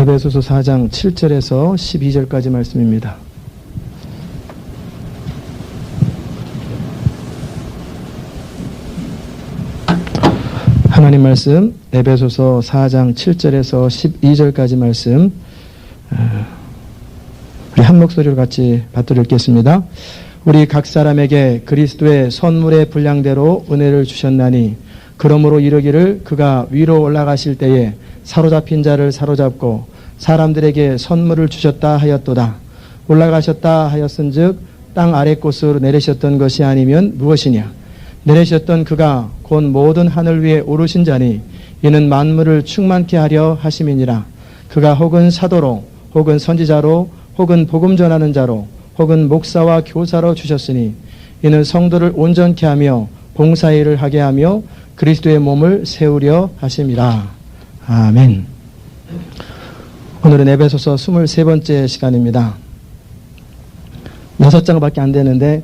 에베소서 4장 7절에서 12절까지 말씀입니다. 하나님 말씀 에베소서 4장 7절에서 12절까지 말씀 우리 한 목소리로 같이 받들어 읽겠습니다. 우리 각 사람에게 그리스도의 선물의 분량대로 은혜를 주셨나니 그러므로 이르기를 그가 위로 올라가실 때에 사로잡힌 자를 사로잡고 사람들에게 선물을 주셨다 하였도다. 올라가셨다 하였은즉 땅 아래 곳으로 내리셨던 것이 아니면 무엇이냐. 내리셨던 그가 곧 모든 하늘 위에 오르신 자니 이는 만물을 충만케 하려 하심이니라. 그가 혹은 사도로 혹은 선지자로 혹은 복음 전하는 자로 혹은 목사와 교사로 주셨으니 이는 성도를 온전케 하며 봉사일을 하게 하며 그리스도의 몸을 세우려 하심이라. 아멘. 오늘은 에베소서 23번째 시간입니다. 6장밖에 안 되는데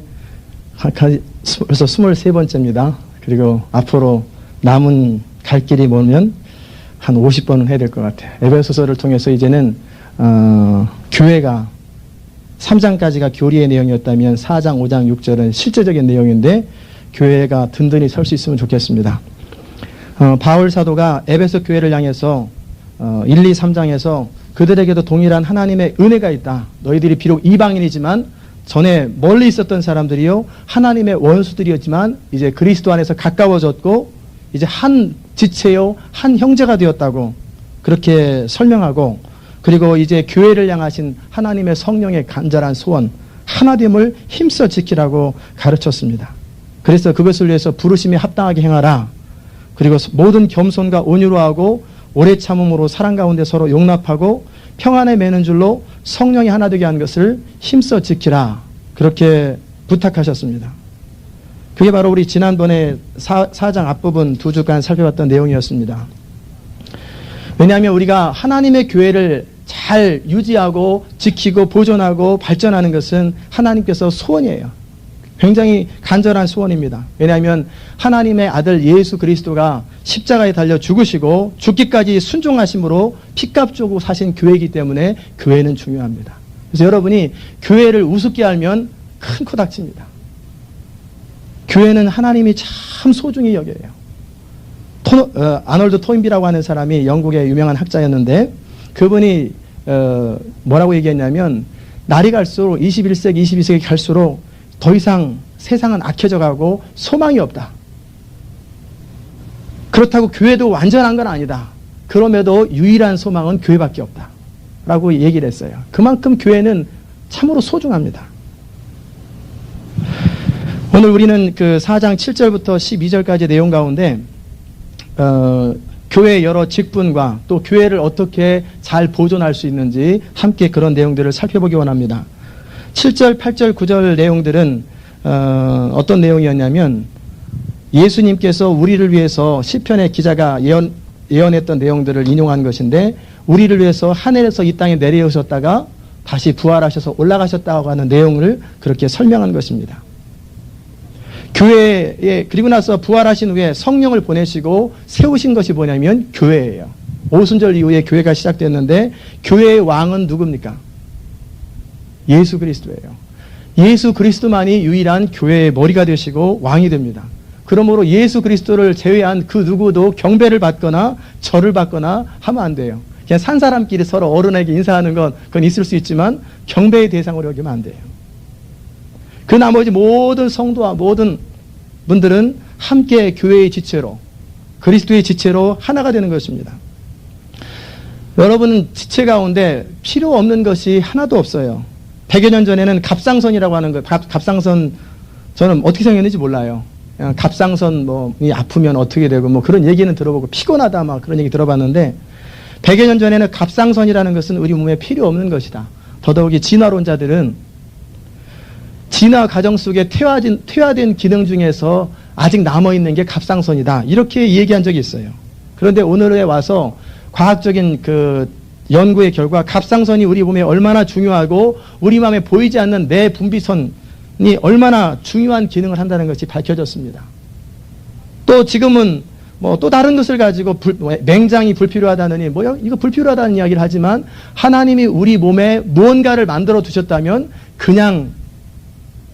벌써 23번째입니다. 그리고 앞으로 남은 갈 길이 뭐면 한 50번은 해야 될 것 같아요. 에베소서를 통해서 이제는 교회가 3장까지가 교리의 내용이었다면 4장, 5장, 6절은 실제적인 내용인데 교회가 든든히 설 수 있으면 좋겠습니다. 바울 사도가 에베소 교회를 향해서 1, 2, 3장에서 그들에게도 동일한 하나님의 은혜가 있다. 너희들이 비록 이방인이지만 전에 멀리 있었던 사람들이요 하나님의 원수들이었지만 이제 그리스도 안에서 가까워졌고 이제 한 지체요 한 형제가 되었다고 그렇게 설명하고 그리고 이제 교회를 향하신 하나님의 성령의 간절한 소원 하나됨을 힘써 지키라고 가르쳤습니다. 그래서 그것을 위해서 부르심에 합당하게 행하라. 그리고 모든 겸손과 온유로 하고 오래 참음으로 사랑 가운데 서로 용납하고 평안에 매는 줄로 성령이 하나 되게 한 것을 힘써 지키라. 그렇게 부탁하셨습니다. 그게 바로 우리 지난번에 4장 앞부분 2주간 살펴봤던 내용이었습니다. 왜냐하면 우리가 하나님의 교회를 잘 유지하고 지키고 보존하고 발전하는 것은 하나님께서 소원이에요. 굉장히 간절한 소원입니다. 왜냐하면 하나님의 아들 예수 그리스도가 십자가에 달려 죽으시고 죽기까지 순종하심으로 피값 주고 사신 교회이기 때문에 교회는 중요합니다. 그래서 여러분이 교회를 우습게 알면 큰 코 닥칩니다. 교회는 하나님이 참 소중히 여겨요. 아놀드 토인비라고 하는 사람이 영국의 유명한 학자였는데 그분이 뭐라고 얘기했냐면 날이 갈수록 21세기, 22세기 갈수록 더 이상 세상은 악해져 가고 소망이 없다. 그렇다고 교회도 완전한 건 아니다. 그럼에도 유일한 소망은 교회밖에 없다. 라고 얘기를 했어요. 그만큼 교회는 참으로 소중합니다. 오늘 우리는 그 4장 7절부터 12절까지 내용 가운데 교회의 여러 직분과 또 교회를 어떻게 잘 보존할 수 있는지 함께 그런 내용들을 살펴보기 원합니다. 7절, 8절, 9절 내용들은 어떤 내용이었냐면 예수님께서 우리를 위해서 시편의 기자가 예언했던 내용들을 인용한 것인데 우리를 위해서 하늘에서 이 땅에 내려오셨다가 다시 부활하셔서 올라가셨다고 하는 내용을 그렇게 설명한 것입니다. 교회에 그리고 나서 부활하신 후에 성령을 보내시고 세우신 것이 뭐냐면 교회예요. 오순절 이후에 교회가 시작됐는데 교회의 왕은 누굽니까? 예수 그리스도예요. 예수 그리스도만이 유일한 교회의 머리가 되시고 왕이 됩니다. 그러므로 예수 그리스도를 제외한 그 누구도 경배를 받거나 절을 받거나 하면 안 돼요. 그냥 산 사람끼리 서로 어른에게 인사하는 건 그건 있을 수 있지만 경배의 대상으로 여기면 안 돼요. 그 나머지 모든 성도와 모든 분들은 함께 교회의 지체로 그리스도의 지체로 하나가 되는 것입니다. 여러분은 지체 가운데 필요 없는 것이 하나도 없어요. 100여 년 전에는 갑상선이라고 하는 거, 갑상선 저는 어떻게 생겼는지 몰라요. 갑상선 이 아프면 어떻게 되고 뭐 그런 얘기는 들어보고 피곤하다 막 그런 얘기 들어봤는데 100여 년 전에는 갑상선이라는 것은 우리 몸에 필요 없는 것이다. 더더욱이 진화론자들은 진화 과정 속에 퇴화된 기능 중에서 아직 남아있는 게 갑상선이다. 이렇게 얘기한 적이 있어요. 그런데 오늘에 와서 과학적인 그 연구의 결과 갑상선이 우리 몸에 얼마나 중요하고 우리 몸에 보이지 않는 내 분비선이 얼마나 중요한 기능을 한다는 것이 밝혀졌습니다. 또 지금은 뭐 또 다른 것을 가지고 맹장이 불필요하다느니 뭐요? 이거 불필요하다는 이야기를 하지만 하나님이 우리 몸에 무언가를 만들어 두셨다면 그냥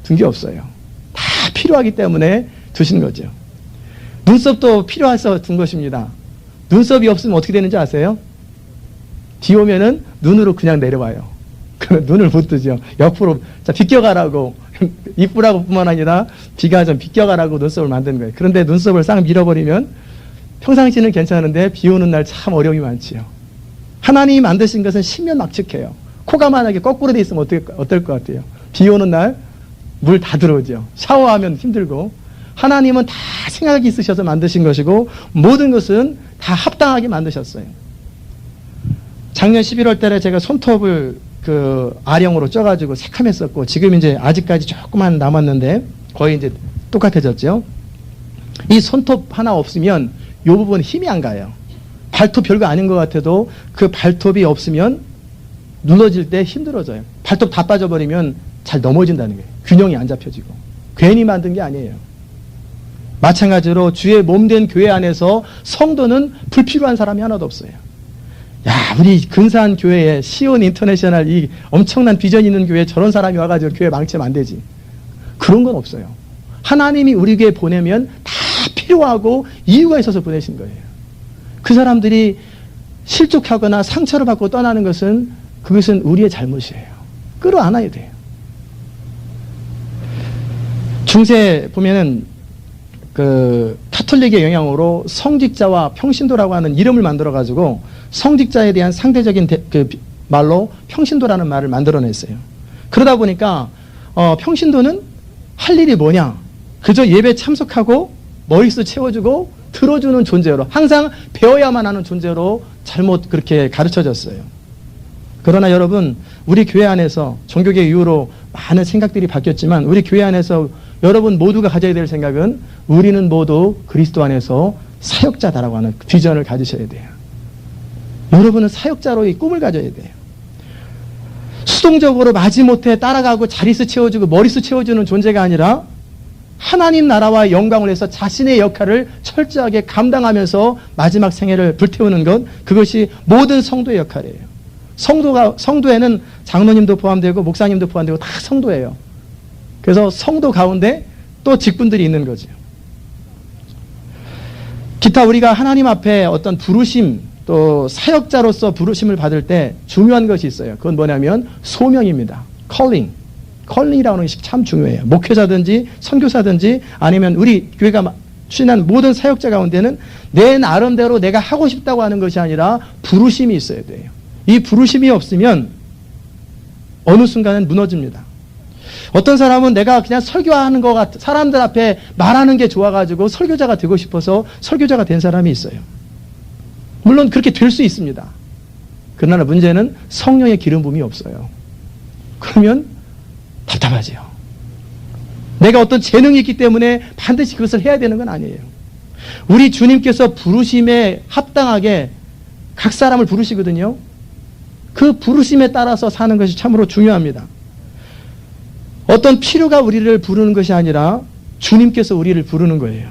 둔 게 없어요. 다 필요하기 때문에 두신 거죠. 눈썹도 필요해서 둔 것입니다. 눈썹이 없으면 어떻게 되는지 아세요? 비 오면은 눈으로 그냥 내려와요. 그러면 눈을 못 뜨죠. 옆으로 자 비껴가라고 이쁘라고 뿐만 아니라 비가 좀 비껴가라고 눈썹을 만드는 거예요. 그런데 눈썹을 싹 밀어버리면 평상시는 괜찮은데 비 오는 날 참 어려움이 많지요. 하나님이 만드신 것은 신면막측해요. 코가 만약에 거꾸로 돼 있으면 어떨 것 같아요? 비 오는 날 물 다 들어오죠. 샤워하면 힘들고. 하나님은 다 생각이 있으셔서 만드신 것이고 모든 것은 다 합당하게 만드셨어요. 작년 11월 달에 제가 손톱을 아령으로 쪄가지고 새카맸었고 지금 이제 아직까지 조금만 남았는데 거의 이제 똑같아졌죠. 이 손톱 하나 없으면 이 부분 힘이 안 가요. 발톱 별거 아닌 것 같아도 그 발톱이 없으면 눌러질 때 힘들어져요. 발톱 다 빠져버리면 잘 넘어진다는 거예요. 균형이 안 잡혀지고. 괜히 만든 게 아니에요. 마찬가지로 주의 몸된 교회 안에서 성도는 불필요한 사람이 하나도 없어요. 야, 우리 근사한 교회에 시온 인터내셔널 이 엄청난 비전 있는 교회에 저런 사람이 와가지고 교회 망치면 안 되지. 그런 건 없어요. 하나님이 우리 교회에 보내면 다 필요하고 이유가 있어서 보내신 거예요. 그 사람들이 실족하거나 상처를 받고 떠나는 것은 그것은 우리의 잘못이에요. 끌어안아야 돼요. 중세 보면은 카톨릭의 영향으로 성직자와 평신도라고 하는 이름을 만들어가지고 성직자에 대한 상대적인 말로 평신도라는 말을 만들어냈어요. 그러다 보니까 평신도는 할 일이 뭐냐? 그저 예배 참석하고 머릿수 채워주고 들어주는 존재로 항상 배워야만 하는 존재로 잘못 그렇게 가르쳐졌어요. 그러나 여러분 우리 교회 안에서 종교개 이후로 많은 생각들이 바뀌었지만 우리 교회 안에서 여러분 모두가 가져야 될 생각은 우리는 모두 그리스도 안에서 사역자다라고 하는 비전을 가지셔야 돼요. 여러분은 사역자로의 꿈을 가져야 돼요. 수동적으로 마지못해 따라가고 자리수 채워주고 머리수 채워주는 존재가 아니라 하나님 나라와 영광을 위해서 자신의 역할을 철저하게 감당하면서 마지막 생애를 불태우는 것, 그것이 모든 성도의 역할이에요. 성도에는 장로님도 포함되고 목사님도 포함되고 다 성도예요. 그래서 성도 가운데 또 직분들이 있는 거죠. 기타 우리가 하나님 앞에 어떤 부르심 또 사역자로서 부르심을 받을 때 중요한 것이 있어요. 그건 뭐냐면 소명입니다. 컬링이라는 것이 참 중요해요. 목회자든지 선교사든지 아니면 우리 교회가 추진한 모든 사역자 가운데는 내 나름대로 내가 하고 싶다고 하는 것이 아니라 부르심이 있어야 돼요. 이 부르심이 없으면 어느 순간은 무너집니다. 어떤 사람은 내가 그냥 설교하는 것 같아 사람들 앞에 말하는 게 좋아가지고 설교자가 되고 싶어서 설교자가 된 사람이 있어요. 물론 그렇게 될 수 있습니다. 그러나 문제는 성령의 기름 부음이 없어요. 그러면 답답하지요. 내가 어떤 재능이 있기 때문에 반드시 그것을 해야 되는 건 아니에요. 우리 주님께서 부르심에 합당하게 각 사람을 부르시거든요. 그 부르심에 따라서 사는 것이 참으로 중요합니다. 어떤 필요가 우리를 부르는 것이 아니라 주님께서 우리를 부르는 거예요.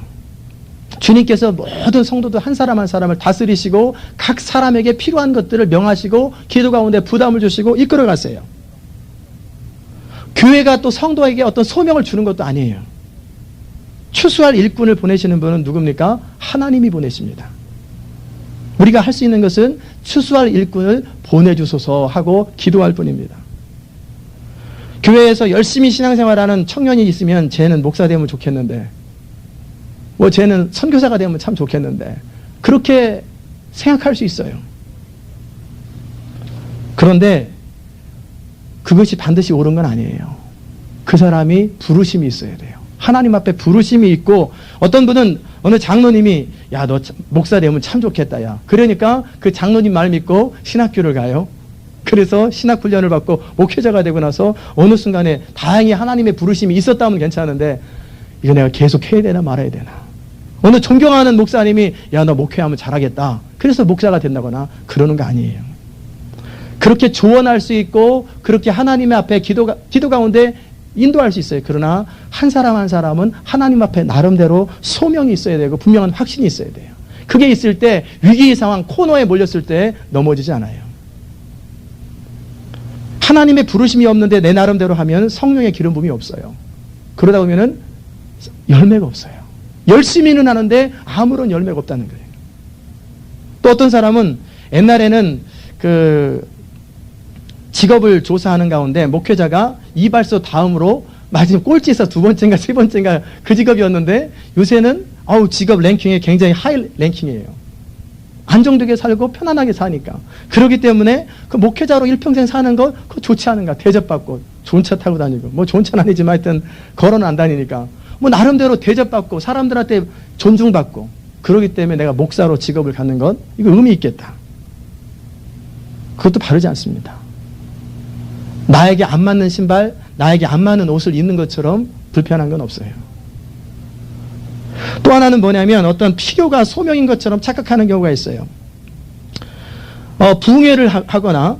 주님께서 모든 성도들 한 사람 한 사람을 다스리시고 각 사람에게 필요한 것들을 명하시고 기도 가운데 부담을 주시고 이끌어 가세요. 교회가 또 성도에게 어떤 소명을 주는 것도 아니에요. 추수할 일꾼을 보내시는 분은 누굽니까? 하나님이 보내십니다. 우리가 할 수 있는 것은 추수할 일꾼을 보내주소서 하고 기도할 뿐입니다. 교회에서 열심히 신앙생활하는 청년이 있으면 쟤는 목사 되면 좋겠는데 쟤는 선교사가 되면 참 좋겠는데 그렇게 생각할 수 있어요. 그런데 그것이 반드시 옳은 건 아니에요. 그 사람이 부르심이 있어야 돼요. 하나님 앞에 부르심이 있고 어떤 분은 어느 장로님이 야, 너 목사 되면 참 좋겠다. 야. 그러니까 그 장로님 말 믿고 신학교를 가요. 그래서 신학훈련을 받고 목회자가 되고 나서 어느 순간에 다행히 하나님의 부르심이 있었다면 괜찮은데 이거 내가 계속 해야 되나 말아야 되나. 어느 존경하는 목사님이 야, 너 목회하면 잘하겠다. 그래서 목사가 된다거나 그러는 거 아니에요. 그렇게 조언할 수 있고 그렇게 하나님의 앞에 기도 가운데 인도할 수 있어요. 그러나 한 사람 한 사람은 하나님 앞에 나름대로 소명이 있어야 되고 분명한 확신이 있어야 돼요. 그게 있을 때 위기 상황, 코너에 몰렸을 때 넘어지지 않아요. 하나님의 부르심이 없는데 내 나름대로 하면 성령의 기름 부음이 없어요. 그러다 보면은 열매가 없어요. 열심히는 하는데 아무런 열매가 없다는 거예요. 또 어떤 사람은 옛날에는 그 직업을 조사하는 가운데 목회자가 이발소 다음으로 마지막 꼴찌에서 두 번째인가 세 번째인가 그 직업이었는데 요새는 직업 랭킹이 굉장히 하이 랭킹이에요. 안정되게 살고 편안하게 사니까. 그렇기 때문에 그 목회자로 일평생 사는 거 그거 좋지 않은가. 대접받고 좋은 차 타고 다니고 뭐 좋은 차는 아니지만 하여튼 걸어는 안 다니니까 뭐 나름대로 대접받고 사람들한테 존중받고 그러기 때문에 내가 목사로 직업을 갖는 건 이거 의미 있겠다. 그것도 바르지 않습니다. 나에게 안 맞는 신발, 나에게 안 맞는 옷을 입는 것처럼 불편한 건 없어요. 또 하나는 뭐냐면 어떤 필요가 소명인 것처럼 착각하는 경우가 있어요. 부흥회를 하거나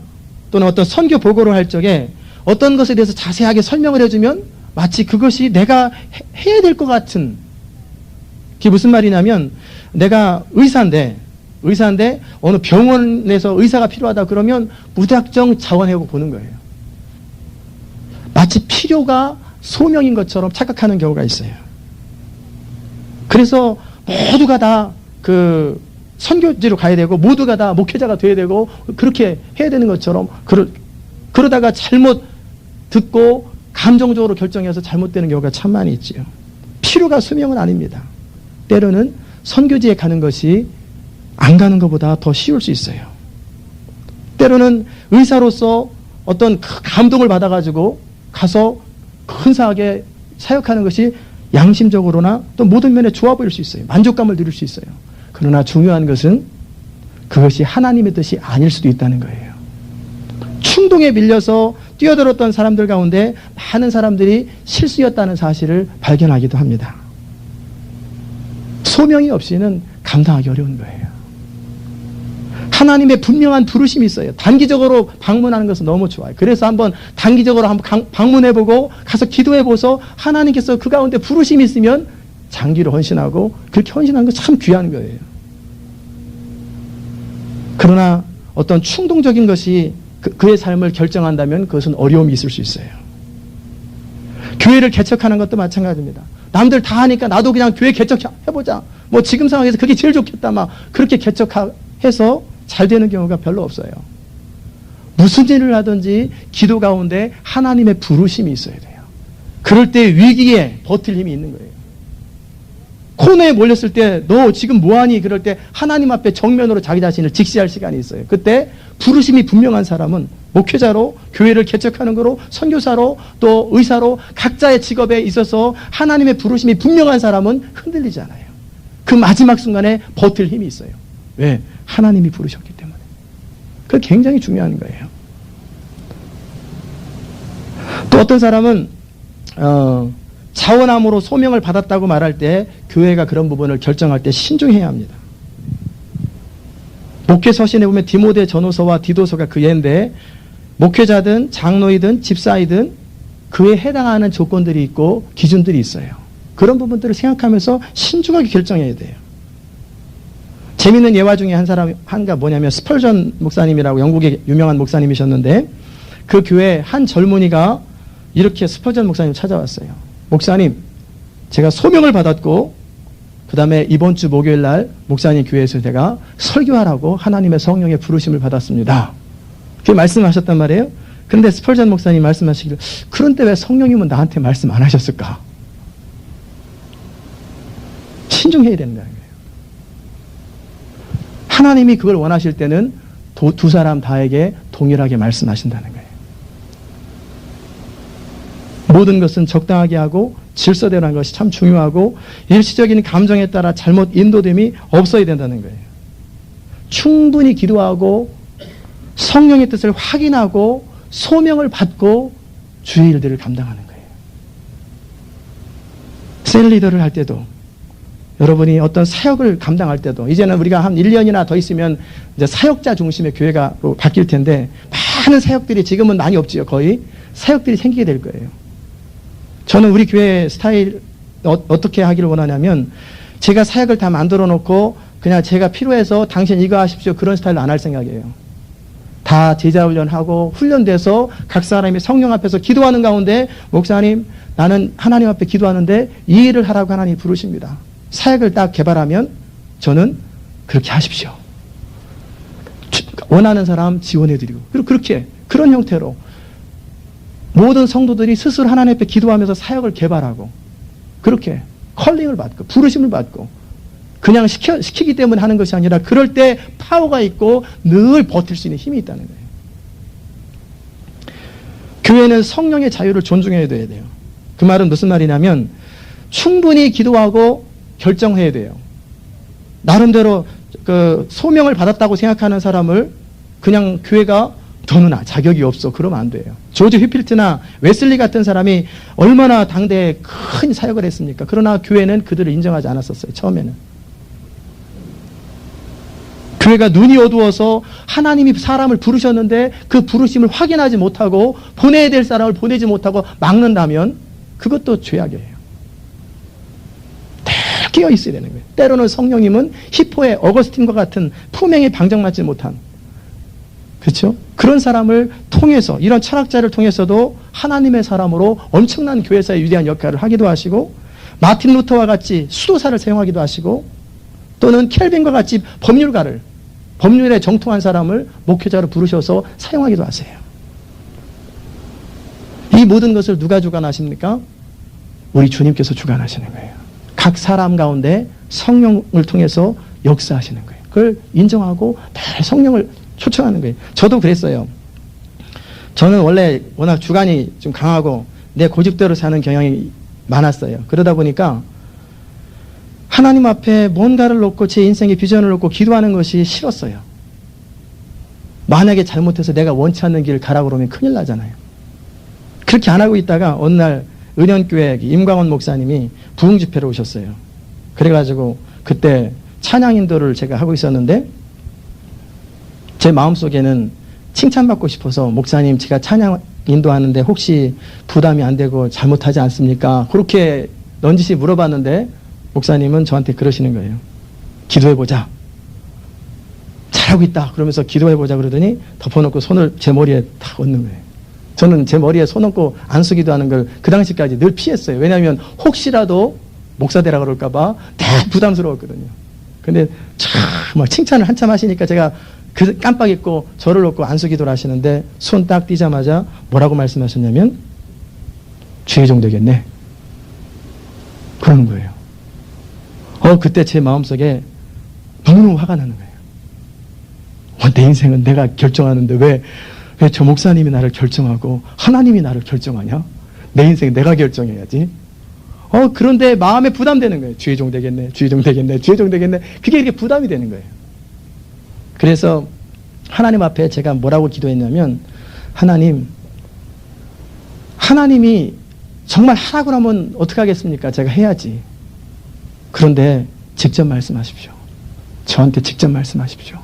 또는 어떤 선교 보고를 할 적에 어떤 것에 대해서 자세하게 설명을 해주면 마치 그것이 내가 해야 될 것 같은, 그게 무슨 말이냐면 내가 의사인데 어느 병원에서 의사가 필요하다 그러면 무작정 자원하고 보는 거예요. 마치 필요가 소명인 것처럼 착각하는 경우가 있어요. 그래서 모두가 다 그 선교지로 가야 되고 모두가 다 목회자가 돼야 되고 그렇게 해야 되는 것처럼 그러다가 잘못 듣고 감정적으로 결정해서 잘못되는 경우가 참 많이 있지요. 필요가 소명은 아닙니다. 때로는 선교지에 가는 것이 안 가는 것보다 더 쉬울 수 있어요. 때로는 의사로서 어떤 감동을 받아가지고 가서 근사하게 사역하는 것이 양심적으로나 또 모든 면에 좋아 보일 수 있어요. 만족감을 누릴 수 있어요. 그러나 중요한 것은 그것이 하나님의 뜻이 아닐 수도 있다는 거예요. 충동에 밀려서 뛰어들었던 사람들 가운데 많은 사람들이 실수였다는 사실을 발견하기도 합니다. 소명이 없이는 감당하기 어려운 거예요. 하나님의 분명한 부르심이 있어요. 단기적으로 방문하는 것은 너무 좋아요. 그래서 한번 단기적으로 한번 방문해보고 가서 기도해보서 하나님께서 그 가운데 부르심이 있으면 장기로 헌신하고 그렇게 헌신하는 건 참 귀한 거예요. 그러나 어떤 충동적인 것이 그의 삶을 결정한다면 그것은 어려움이 있을 수 있어요. 교회를 개척하는 것도 마찬가지입니다. 남들 다 하니까 나도 그냥 교회 개척해보자. 뭐 지금 상황에서 그게 제일 좋겠다. 막 그렇게 개척해서 잘 되는 경우가 별로 없어요. 무슨 일을 하든지 기도 가운데 하나님의 부르심이 있어야 돼요. 그럴 때 위기에 버틸 힘이 있는 거예요. 코너에 몰렸을 때 너 지금 뭐하니? 그럴 때 하나님 앞에 정면으로 자기 자신을 직시할 시간이 있어요. 그때 부르심이 분명한 사람은 목회자로 교회를 개척하는 거로 선교사로 또 의사로 각자의 직업에 있어서 하나님의 부르심이 분명한 사람은 흔들리지 않아요. 그 마지막 순간에 버틸 힘이 있어요. 왜? 하나님이 부르셨기 때문에. 그게 굉장히 중요한 거예요. 또 어떤 사람은 자원함으로 소명을 받았다고 말할 때 교회가 그런 부분을 결정할 때 신중해야 합니다. 목회 서신에 보면 디모데 전후서와 디도서가 그 예인데 목회자든 장로이든 집사이든 그에 해당하는 조건들이 있고 기준들이 있어요. 그런 부분들을 생각하면서 신중하게 결정해야 돼요. 재미있는 예화 중에 한가 뭐냐면 스펄전 목사님이라고 영국의 유명한 목사님이셨는데 그 교회 한 젊은이가 이렇게 스펄전 목사님 찾아왔어요. 목사님, 제가 소명을 받았고 그 다음에 이번 주 목요일 날 목사님 교회에서 제가 설교하라고 하나님의 성령의 부르심을 받았습니다. 그렇게 말씀하셨단 말이에요. 그런데 스펄전 목사님 말씀하시기를 그런데 왜 성령님은 나한테 말씀 안 하셨을까? 신중해야 된다는 거예요. 하나님이 그걸 원하실 때는 두 사람 다에게 동일하게 말씀하신다는 거예요. 모든 것은 적당하게 하고 질서대로 하는 것이 참 중요하고 일시적인 감정에 따라 잘못 인도됨이 없어야 된다는 거예요. 충분히 기도하고 성령의 뜻을 확인하고 소명을 받고 주의 일들을 감당하는 거예요. 셀 리더를 할 때도 여러분이 어떤 사역을 감당할 때도 이제는 우리가 한 1년이나 더 있으면 이제 사역자 중심의 교회가 바뀔 텐데 많은 사역들이 지금은 많이 없지요. 거의 사역들이 생기게 될 거예요. 저는 우리 교회 스타일 어떻게 하기를 원하냐면 제가 사역을 다 만들어 놓고 그냥 제가 필요해서 당신 이거 하십시오. 그런 스타일로 안 할 생각이에요. 다 제자훈련하고 훈련돼서 각 사람이 성령 앞에서 기도하는 가운데 목사님 나는 하나님 앞에 기도하는데 이 일을 하라고 하나님이 부르십니다. 사역을 딱 개발하면 저는 그렇게 하십시오. 원하는 사람 지원해드리고 그리고 그렇게 그런 형태로 모든 성도들이 스스로 하나님 앞에 기도하면서 사역을 개발하고 그렇게 컬링을 받고 부르심을 받고 그냥 시키기 때문에 하는 것이 아니라 그럴 때 파워가 있고 늘 버틸 수 있는 힘이 있다는 거예요. 교회는 성령의 자유를 존중해야 돼요. 그 말은 무슨 말이냐면 충분히 기도하고 결정해야 돼요. 나름대로 그 소명을 받았다고 생각하는 사람을 그냥 교회가 너는 자격이 없어 그러면 안 돼요. 조지 휘필트나 웨슬리 같은 사람이 얼마나 당대에 큰 사역을 했습니까? 그러나 교회는 그들을 인정하지 않았었어요. 처음에는. 교회가 눈이 어두워서 하나님이 사람을 부르셨는데 그 부르심을 확인하지 못하고 보내야 될 사람을 보내지 못하고 막는다면 그것도 죄악이에요. 늘 깨어 있어야 되는 거예요. 때로는 성령님은 히포의 어거스틴과 같은 품행에 방정맞지 못한 그렇죠? 그런 사람을 통해서 이런 철학자를 통해서도 하나님의 사람으로 엄청난 교회사의 위대한 역할을 하기도 하시고 마틴 루터와 같이 수도사를 사용하기도 하시고 또는 켈빈과 같이 법률에 정통한 사람을 목회자로 부르셔서 사용하기도 하세요. 이 모든 것을 누가 주관하십니까? 우리 주님께서 주관하시는 거예요. 각 사람 가운데 성령을 통해서 역사하시는 거예요. 그걸 인정하고 늘 성령을 초청하는 거예요. 저도 그랬어요. 저는 원래 워낙 주관이 좀 강하고 내 고집대로 사는 경향이 많았어요. 그러다 보니까 하나님 앞에 뭔가를 놓고 제 인생의 비전을 놓고 기도하는 것이 싫었어요. 만약에 잘못해서 내가 원치 않는 길을 가라고 그러면 큰일 나잖아요. 그렇게 안 하고 있다가 어느 날 은현교회 임광원 목사님이 부흥집회로 오셨어요. 그래가지고 그때 찬양 인도를 제가 하고 있었는데 제 마음속에는 칭찬받고 싶어서 목사님 제가 찬양 인도하는데 혹시 부담이 안 되고 잘못하지 않습니까? 그렇게 넌지시 물어봤는데 목사님은 저한테 그러시는 거예요. 기도해보자. 잘하고 있다. 그러면서 기도해보자 그러더니 덮어놓고 손을 제 머리에 탁 얹는 거예요. 저는 제 머리에 손 얹고 안수기도 하는 걸 그 당시까지 늘 피했어요. 왜냐하면 혹시라도 목사 되라 그럴까봐 되게 부담스러웠거든요. 근데 참 막 칭찬을 한참 하시니까 제가 그 깜빡 잊고 저를 놓고 안수기도를 하시는데 손 딱 띄자마자 뭐라고 말씀하셨냐면 주의종 되겠네. 그러는 거예요. 그때 제 마음속에 너무너무 화가 나는 거예요. 내 인생은 내가 결정하는데 왜 저 목사님이 나를 결정하고 하나님이 나를 결정하냐? 내 인생 내가 결정해야지. 그런데 마음에 부담되는 거예요. 주의종 되겠네, 주의종 되겠네, 주의종 되겠네. 그게 이렇게 부담이 되는 거예요. 그래서 하나님 앞에 제가 뭐라고 기도했냐면 하나님이 정말 하라고 하면 어떻게 하겠습니까? 제가 해야지. 그런데 직접 말씀하십시오. 저한테 직접 말씀하십시오.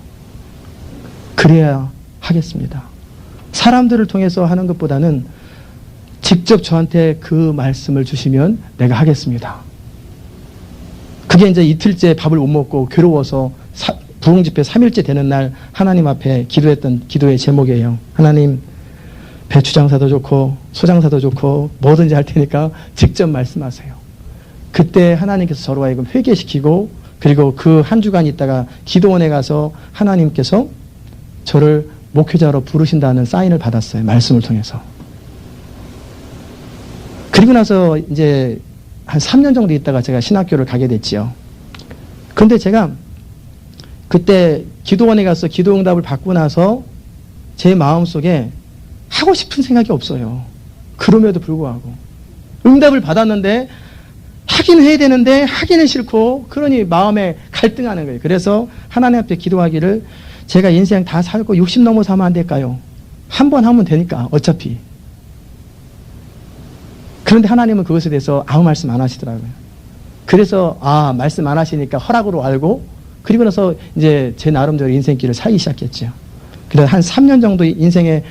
그래야 하겠습니다. 사람들을 통해서 하는 것보다는 직접 저한테 그 말씀을 주시면 내가 하겠습니다. 그게 이제 이틀째 밥을 못 먹고 괴로워서 부흥집회 3일째 되는 날 하나님 앞에 기도했던 기도의 제목이에요. 하나님, 배추장사도 좋고 소장사도 좋고 뭐든지 할 테니까 직접 말씀하세요. 그때 하나님께서 저로 하여금 회개시키고 그리고 그 한 주간 있다가 기도원에 가서 하나님께서 저를 목회자로 부르신다는 사인을 받았어요. 말씀을 통해서. 그리고 나서 이제 한 3년 정도 있다가 제가 신학교를 가게 됐지요. 그런데 제가 그때 기도원에 가서 기도응답을 받고 나서 제 마음속에 하고 싶은 생각이 없어요. 그럼에도 불구하고. 응답을 받았는데 하긴 해야 되는데 하기는 싫고 그러니 마음에 갈등하는 거예요. 그래서 하나님 앞에 기도하기를 제가 인생 다 살고 60 넘어서 하면 안 될까요? 한 번 하면 되니까 어차피. 그런데 하나님은 그것에 대해서 아무 말씀 안 하시더라고요. 그래서 말씀 안 하시니까 허락으로 알고 그리고 나서 이제 제 나름대로 인생길을 살기 시작했죠. 그래서 한 3년 정도 인생에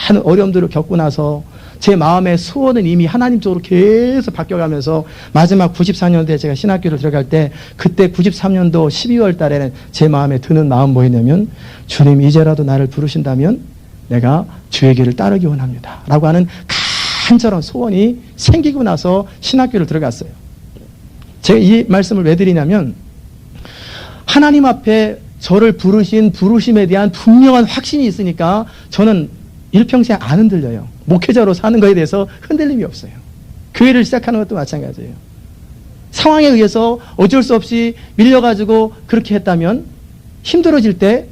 많은 어려움들을 겪고 나서 제 마음의 소원은 이미 하나님 쪽으로 계속 바뀌어가면서 마지막 94년도에 제가 신학교를 들어갈 때 그때 93년도 12월 달에는 제 마음에 드는 마음 뭐였냐면 주님 이제라도 나를 부르신다면 내가 주의 길을 따르기 원합니다. 라고 하는 간절한 소원이 생기고 나서 신학교를 들어갔어요. 제가 이 말씀을 왜 드리냐면 하나님 앞에 저를 부르신 부르심에 대한 분명한 확신이 있으니까 저는 일평생 안 흔들려요. 목회자로 사는 거에 대해서 흔들림이 없어요. 교회를 시작하는 것도 마찬가지예요. 상황에 의해서 어쩔 수 없이 밀려가지고 그렇게 했다면 힘들어질 때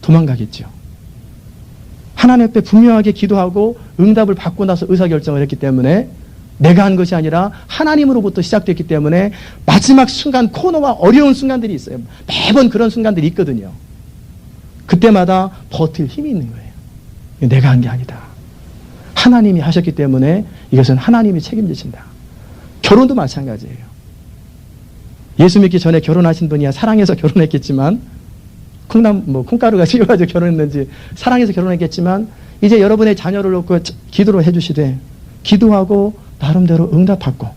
도망가겠죠. 하나님 앞에 분명하게 기도하고 응답을 받고 나서 의사결정을 했기 때문에 내가 한 것이 아니라 하나님으로부터 시작됐기 때문에 마지막 순간 코너와 어려운 순간들이 있어요. 매번 그런 순간들이 있거든요. 그때마다 버틸 힘이 있는 거예요. 내가 한 게 아니다. 하나님이 하셨기 때문에 이것은 하나님이 책임지신다. 결혼도 마찬가지예요. 예수 믿기 전에 결혼하신 분이야 사랑해서 결혼했겠지만 콩가루가 씌워가지고 결혼했는지 사랑해서 결혼했겠지만 이제 여러분의 자녀를 놓고 기도를 해주시되 기도하고 나름대로 응답받고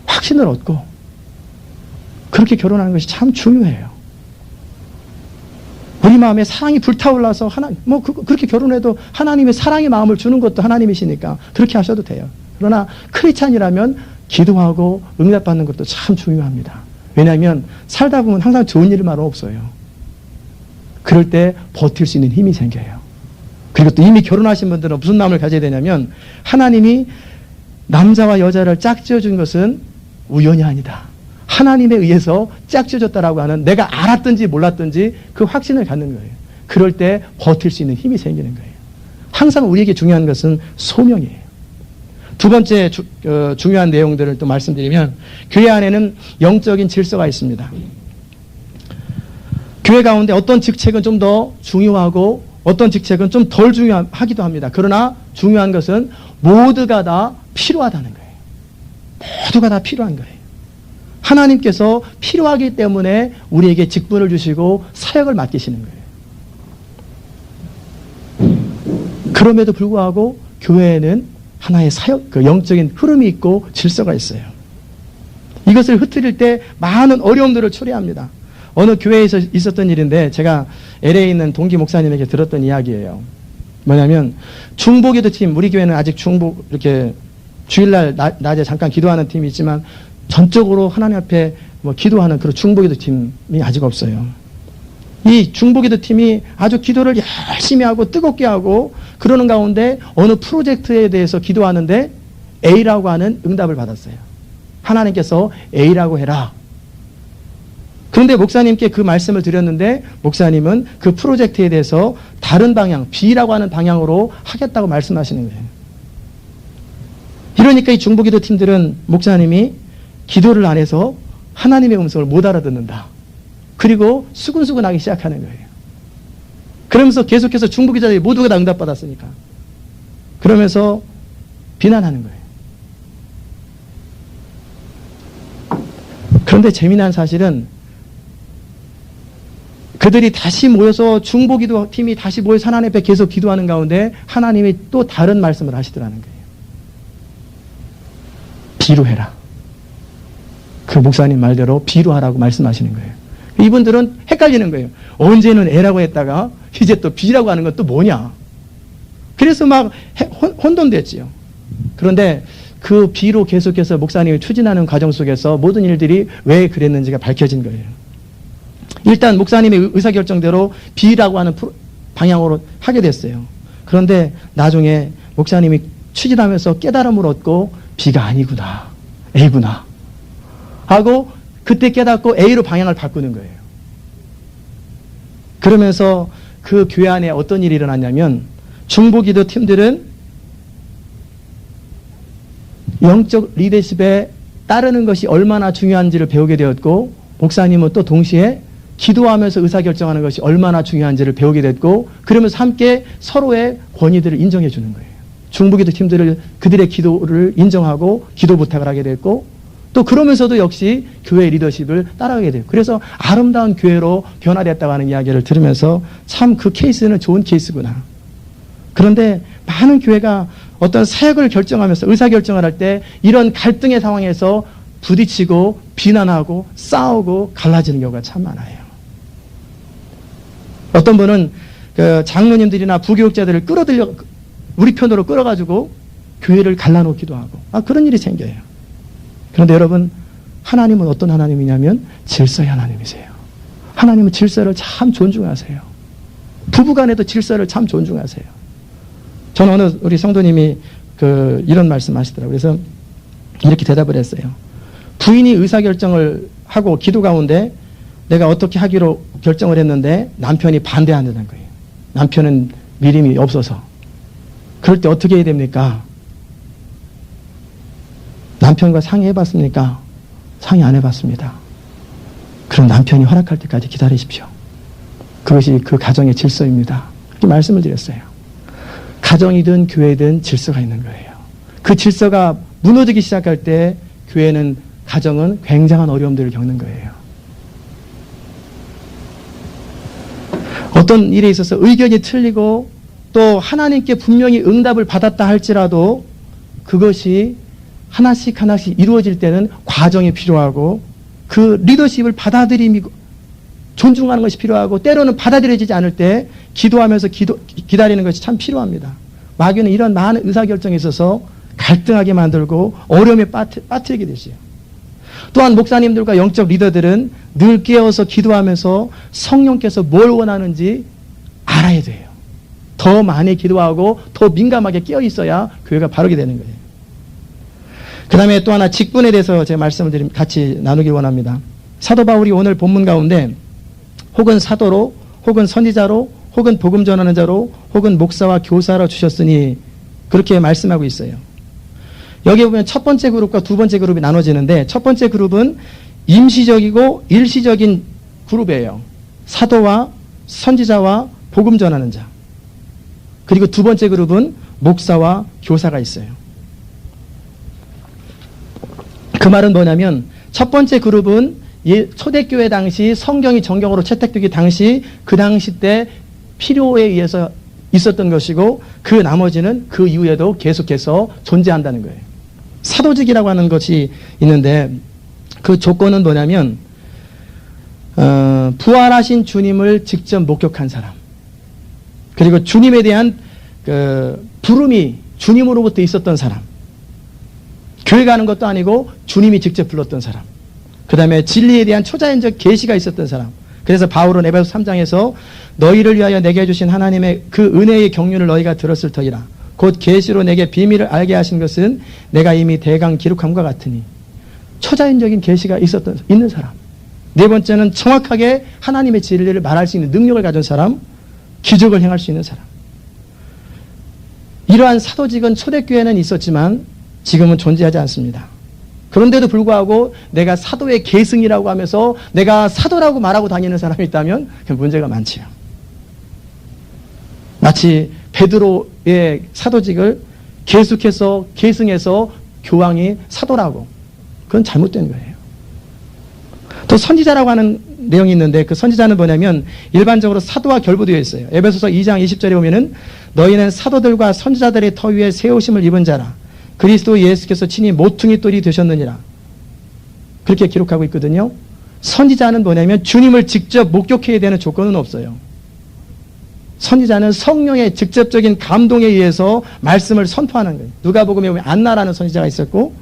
확신을 얻고 그렇게 결혼하는 것이 참 중요해요. 우리 마음에 사랑이 불타올라서 그렇게 결혼해도 하나님의 사랑의 마음을 주는 것도 하나님이시니까 그렇게 하셔도 돼요. 그러나 크리스찬이라면 기도하고 응답받는 것도 참 중요합니다. 왜냐하면 살다 보면 항상 좋은 일만 없어요. 그럴 때 버틸 수 있는 힘이 생겨요. 그리고 또 이미 결혼하신 분들은 무슨 마음을 가져야 되냐면 하나님이 남자와 여자를 짝지어준 것은 우연이 아니다. 하나님에 의해서 짝지어졌다라고 하는 내가 알았든지 몰랐든지 그 확신을 갖는 거예요. 그럴 때 버틸 수 있는 힘이 생기는 거예요. 항상 우리에게 중요한 것은 소명이에요. 두 번째 중요한 내용들을 또 말씀드리면 교회 안에는 영적인 질서가 있습니다. 교회 가운데 어떤 직책은 좀 더 중요하고 어떤 직책은 좀 덜 중요하기도 합니다. 그러나 중요한 것은 모두가 다 필요하다는 거예요. 모두가 다 필요한 거예요. 하나님께서 필요하기 때문에 우리에게 직분을 주시고 사역을 맡기시는 거예요. 그럼에도 불구하고 교회에는 하나의 영적인 흐름이 있고 질서가 있어요. 이것을 흐트릴 때 많은 어려움들을 초래합니다. 어느 교회에서 있었던 일인데 제가 LA에 있는 동기 목사님에게 들었던 이야기예요. 뭐냐면 중보기도 팀, 우리 교회는 아직 중보 이렇게 주일날 낮에 잠깐 기도하는 팀이 있지만 전적으로 하나님 앞에 기도하는 그런 중보기도 팀이 아직 없어요. 이 중보기도 팀이 아주 기도를 열심히 하고 뜨겁게 하고 그러는 가운데 어느 프로젝트에 대해서 기도하는데 A라고 하는 응답을 받았어요. 하나님께서 A라고 해라. 그런데 목사님께 그 말씀을 드렸는데 목사님은 그 프로젝트에 대해서 다른 방향, B라고 하는 방향으로 하겠다고 말씀하시는 거예요. 이러니까 이 중보기도 팀들은 목사님이 기도를 안 해서 하나님의 음성을 못 알아듣는다. 그리고 수근수근하기 시작하는 거예요. 그러면서 계속해서 중보기자들이 모두가 다 응답받았으니까. 그러면서 비난하는 거예요. 그런데 재미난 사실은 그들이 다시 모여서 중보기도 팀이 다시 모여서 하나님 앞에 계속 기도하는 가운데 하나님이 또 다른 말씀을 하시더라는 거예요. B로 해라. 그 목사님 말대로 B로 하라고 말씀하시는 거예요. 이분들은 헷갈리는 거예요. 언제는 A라고 했다가 이제 또 B라고 하는 건 또 뭐냐. 그래서 막 혼돈됐지요. 그런데 그 B로 계속해서 목사님이 추진하는 과정 속에서 모든 일들이 왜 그랬는지가 밝혀진 거예요. 일단 목사님의 의사결정대로 B라고 하는 방향으로 하게 됐어요. 그런데 나중에 목사님이 추진하면서 깨달음을 얻고 B가 아니구나, A구나 하고 그때 깨닫고 A로 방향을 바꾸는 거예요. 그러면서 그 교회 안에 어떤 일이 일어났냐면 중보기도 팀들은 영적 리더십에 따르는 것이 얼마나 중요한지를 배우게 되었고 목사님은 또 동시에 기도하면서 의사결정하는 것이 얼마나 중요한지를 배우게 됐고 그러면서 함께 서로의 권위들을 인정해 주는 거예요. 중보기도 팀들을 그들의 기도를 인정하고 기도 부탁을 하게 됐고 또 그러면서도 역시 교회의 리더십을 따라가게 돼요. 그래서 아름다운 교회로 변화됐다고 하는 이야기를 들으면서 참 그 케이스는 좋은 케이스구나. 그런데 많은 교회가 어떤 사역을 결정하면서 의사결정을 할 때 이런 갈등의 상황에서 부딪히고 비난하고 싸우고 갈라지는 경우가 참 많아요. 어떤 분은 그 장로님들이나 부교육자들을 끌어들여 우리 편으로 끌어가지고 교회를 갈라놓기도 하고 그런 일이 생겨요. 그런데 여러분, 하나님은 어떤 하나님이냐면 질서의 하나님이세요. 하나님은 질서를 참 존중하세요. 부부간에도 질서를 참 존중하세요. 저는 어느 우리 성도님이 이런 말씀 하시더라고요. 그래서 이렇게 대답을 했어요. 부인이 의사결정을 하고 기도 가운데 내가 어떻게 하기로 결정을 했는데 남편이 반대한다는 거예요. 남편은 믿음이 없어서. 그럴 때 어떻게 해야 됩니까? 남편과 상의해봤습니까? 상의 안 해봤습니다. 그럼 남편이 허락할 때까지 기다리십시오. 그것이 그 가정의 질서입니다. 이렇게 말씀을 드렸어요. 가정이든 교회든 질서가 있는 거예요. 그 질서가 무너지기 시작할 때 교회는, 가정은 굉장한 어려움들을 겪는 거예요. 어떤 일에 있어서 의견이 틀리고 또 하나님께 분명히 응답을 받았다 할지라도 그것이 하나씩 이루어질 때는 과정이 필요하고 그 리더십을 받아들이고 존중하는 것이 필요하고 때로는 받아들여지지 않을 때 기도하면서 기다리는 것이 참 필요합니다. 마귀는 이런 많은 의사결정에 있어서 갈등하게 만들고 어려움에 빠뜨리게 되지요. 또한 목사님들과 영적 리더들은 늘 깨어서 기도하면서 성령께서 뭘 원하는지 알아야 돼요. 더 많이 기도하고 더 민감하게 깨어 있어야 교회가 바르게 되는 거예요. 그 다음에 또 하나 직분에 대해서 제가 말씀을 같이 나누기 원합니다. 사도 바울이 오늘 본문 가운데 혹은 사도로 혹은 선지자로 혹은 복음 전하는 자로 혹은 목사와 교사로 주셨으니 그렇게 말씀하고 있어요. 여기에 보면 첫 번째 그룹과 두 번째 그룹이 나눠지는데 첫 번째 그룹은 임시적이고 일시적인 그룹이에요. 사도와 선지자와 복음 전하는 자. 그리고 두 번째 그룹은 목사와 교사가 있어요. 그 말은 뭐냐면 첫 번째 그룹은 초대교회 당시 성경이 정경으로 채택되기 당시 그 당시 때 필요에 의해서 있었던 것이고 그 나머지는 그 이후에도 계속해서 존재한다는 거예요. 사도직이라고 하는 것이 있는데 그 조건은 뭐냐면 부활하신 주님을 직접 목격한 사람, 그리고 주님에 대한 부름이 주님으로부터 있었던 사람, 교회 가는 것도 아니고 주님이 직접 불렀던 사람, 그 다음에 진리에 대한 초자연적 계시가 있었던 사람. 그래서 바울은 에베소 3장에서 너희를 위하여 내게 주신 하나님의 그 은혜의 경륜을 너희가 들었을 터이라. 곧 계시로 내게 비밀을 알게 하신 것은 내가 이미 대강 기록함과 같으니. 초자연적인 계시가 있는 사람. 네 번째는 정확하게 하나님의 진리를 말할 수 있는 능력을 가진 사람, 기적을 행할 수 있는 사람. 이러한 사도직은 초대교회는 있었지만 지금은 존재하지 않습니다. 그런데도 불구하고 내가 사도의 계승이라고 하면서 내가 사도라고 말하고 다니는 사람이 있다면 문제가 많지요. 마치 베드로의 사도직을 계속해서 계승해서 교황이 사도라고, 그건 잘못된 거예요. 또 선지자라고 하는 내용이 있는데 그 선지자는 뭐냐면 일반적으로 사도와 결부되어 있어요. 에베소서 2장 20절에 보면은 너희는 사도들과 선지자들의 터 위에 세우심을 입은 자라. 그리스도 예수께서 친히 모퉁이 돌이 되셨느니라. 그렇게 기록하고 있거든요. 선지자는 뭐냐면 주님을 직접 목격해야 되는 조건은 없어요. 선지자는 성령의 직접적인 감동에 의해서 말씀을 선포하는 거예요. 누가복음에 보면 안나라는 선지자가 있었고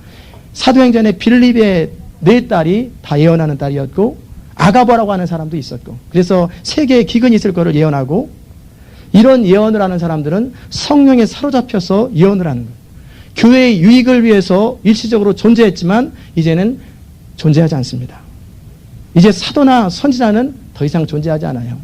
사도행전에 빌립의 네 딸이 다 예언하는 딸이었고 아가보라고 하는 사람도 있었고 그래서 세계에 기근이 있을 거를 예언하고 이런 예언을 하는 사람들은 성령에 사로잡혀서 예언을 하는 거예요. 교회의 유익을 위해서 일시적으로 존재했지만 이제는 존재하지 않습니다. 이제 사도나 선지자는 더 이상 존재하지 않아요.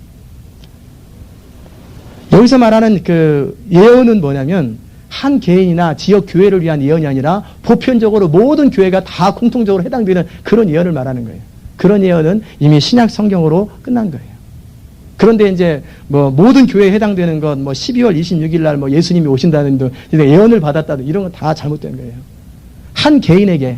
여기서 말하는 그 예언은 뭐냐면 한 개인이나 지역 교회를 위한 예언이 아니라 보편적으로 모든 교회가 다 공통적으로 해당되는 그런 예언을 말하는 거예요. 그런 예언은 이미 신약 성경으로 끝난 거예요. 그런데 이제 뭐 모든 교회에 해당되는 것, 뭐 12월 26일 날 뭐 예수님이 오신다는 등 예언을 받았다든 이런 건 다 잘못된 거예요. 한 개인에게,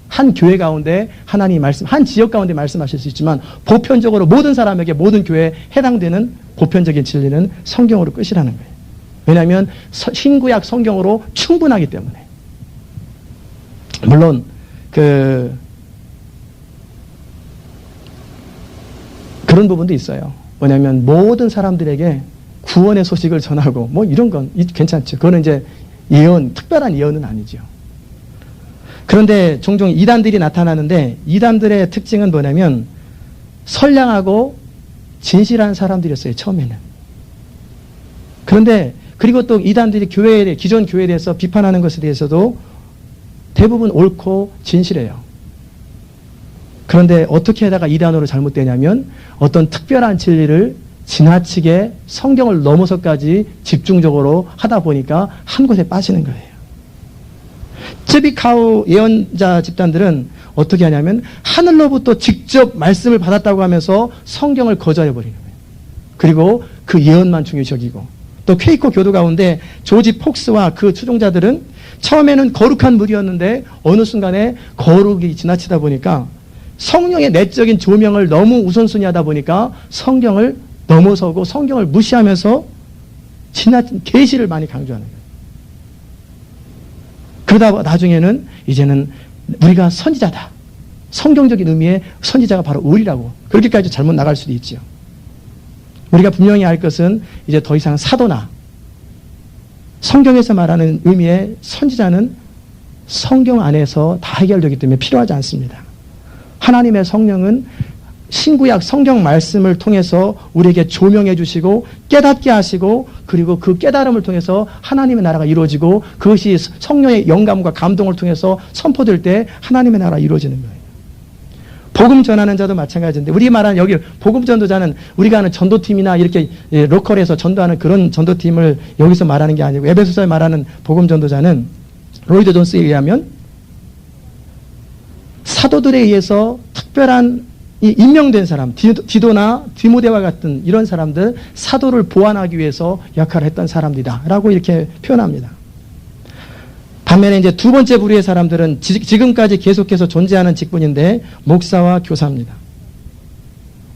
한 교회 가운데 하나님이 한 지역 가운데 말씀하실 수 있지만 보편적으로 모든 사람에게 모든 교회에 해당되는 보편적인 진리는 성경으로 끝이라는 거예요. 왜냐하면 신구약 성경으로 충분하기 때문에. 물론 그런 부분도 있어요. 뭐냐면 모든 사람들에게 구원의 소식을 전하고 뭐 이런 건 괜찮죠. 그거는 이제 예언, 특별한 예언은 아니죠. 그런데 종종 이단들이 나타나는데 이단들의 특징은 뭐냐면 선량하고 진실한 사람들이었어요, 처음에는. 그런데 그리고 또 이단들이 기존 교회에 대해서 비판하는 것에 대해서도 대부분 옳고 진실해요. 그런데 어떻게 하다가 이단으로 잘못되냐면 어떤 특별한 진리를 지나치게 성경을 넘어서까지 집중적으로 하다 보니까 한 곳에 빠지는 거예요. 쯔비카우 예언자 집단들은 어떻게 하냐면 하늘로부터 직접 말씀을 받았다고 하면서 성경을 거절해버리는 거예요. 그리고 그 예언만 중요시 여기고, 또 퀘이커 교도 가운데 조지 폭스와 그 추종자들은 처음에는 거룩한 무리였는데 어느 순간에 거룩이 지나치다 보니까 성령의 내적인 조명을 너무 우선순위하다 보니까 성경을 넘어서고 성경을 무시하면서 지나친 계시를 많이 강조하는 거예요. 그러다 나중에는 이제는 우리가 선지자다. 성경적인 의미의 선지자가 바로 우리라고. 그렇게까지 잘못 나갈 수도 있죠. 우리가 분명히 알 것은 이제 더 이상 사도나 성경에서 말하는 의미의 선지자는 성경 안에서 다 해결되기 때문에 필요하지 않습니다. 하나님의 성령은 신구약 성경 말씀을 통해서 우리에게 조명해 주시고 깨닫게 하시고, 그리고 그 깨달음을 통해서 하나님의 나라가 이루어지고 그것이 성령의 영감과 감동을 통해서 선포될 때 하나님의 나라가 이루어지는 거예요. 복음 전하는 자도 마찬가지인데, 우리 말하는 여기 복음 전도자는 우리가 하는 전도팀이나 이렇게 로컬에서 전도하는 그런 전도팀을 여기서 말하는 게 아니고, 에베소서에 말하는 복음 전도자는 로이드 존스에 의하면 사도들에 의해서 특별한 임명된 사람, 디도나 디모데와 같은 이런 사람들, 사도를 보완하기 위해서 역할을 했던 사람들이다 라고 이렇게 표현합니다. 반면에 이제 두 번째 부류의 사람들은 지금까지 계속해서 존재하는 직분인데 목사와 교사입니다.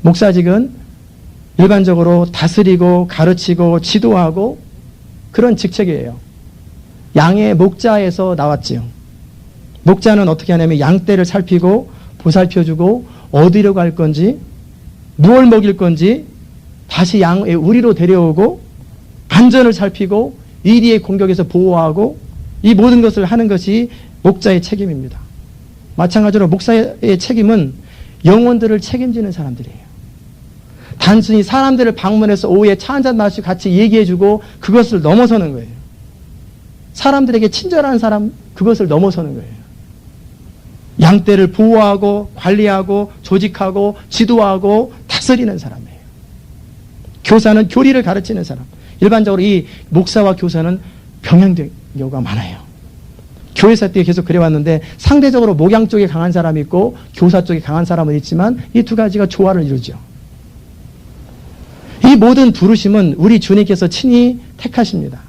목사직은 일반적으로 다스리고 가르치고 지도하고 그런 직책이에요. 양의 목자에서 나왔지요. 목자는 어떻게 하냐면 양떼를 살피고 보살펴주고 어디로 갈 건지, 무엇을 먹일 건지, 다시 양의 우리로 데려오고 안전을 살피고 이리의 공격에서 보호하고, 이 모든 것을 하는 것이 목자의 책임입니다. 마찬가지로 목사의 책임은 영혼들을 책임지는 사람들이에요. 단순히 사람들을 방문해서 오후에 차 한잔 마시고 같이 얘기해주고 그것을 넘어서는 거예요. 사람들에게 친절한 사람, 그것을 넘어서는 거예요. 양떼를 보호하고 관리하고 조직하고 지도하고 다스리는 사람이에요. 교사는 교리를 가르치는 사람. 일반적으로 이 목사와 교사는 병행된 경우가 많아요. 교회사 때 계속 그래왔는데 상대적으로 목양 쪽에 강한 사람이 있고 교사 쪽에 강한 사람은 있지만 이 두 가지가 조화를 이루죠. 이 모든 부르심은 우리 주님께서 친히 택하십니다.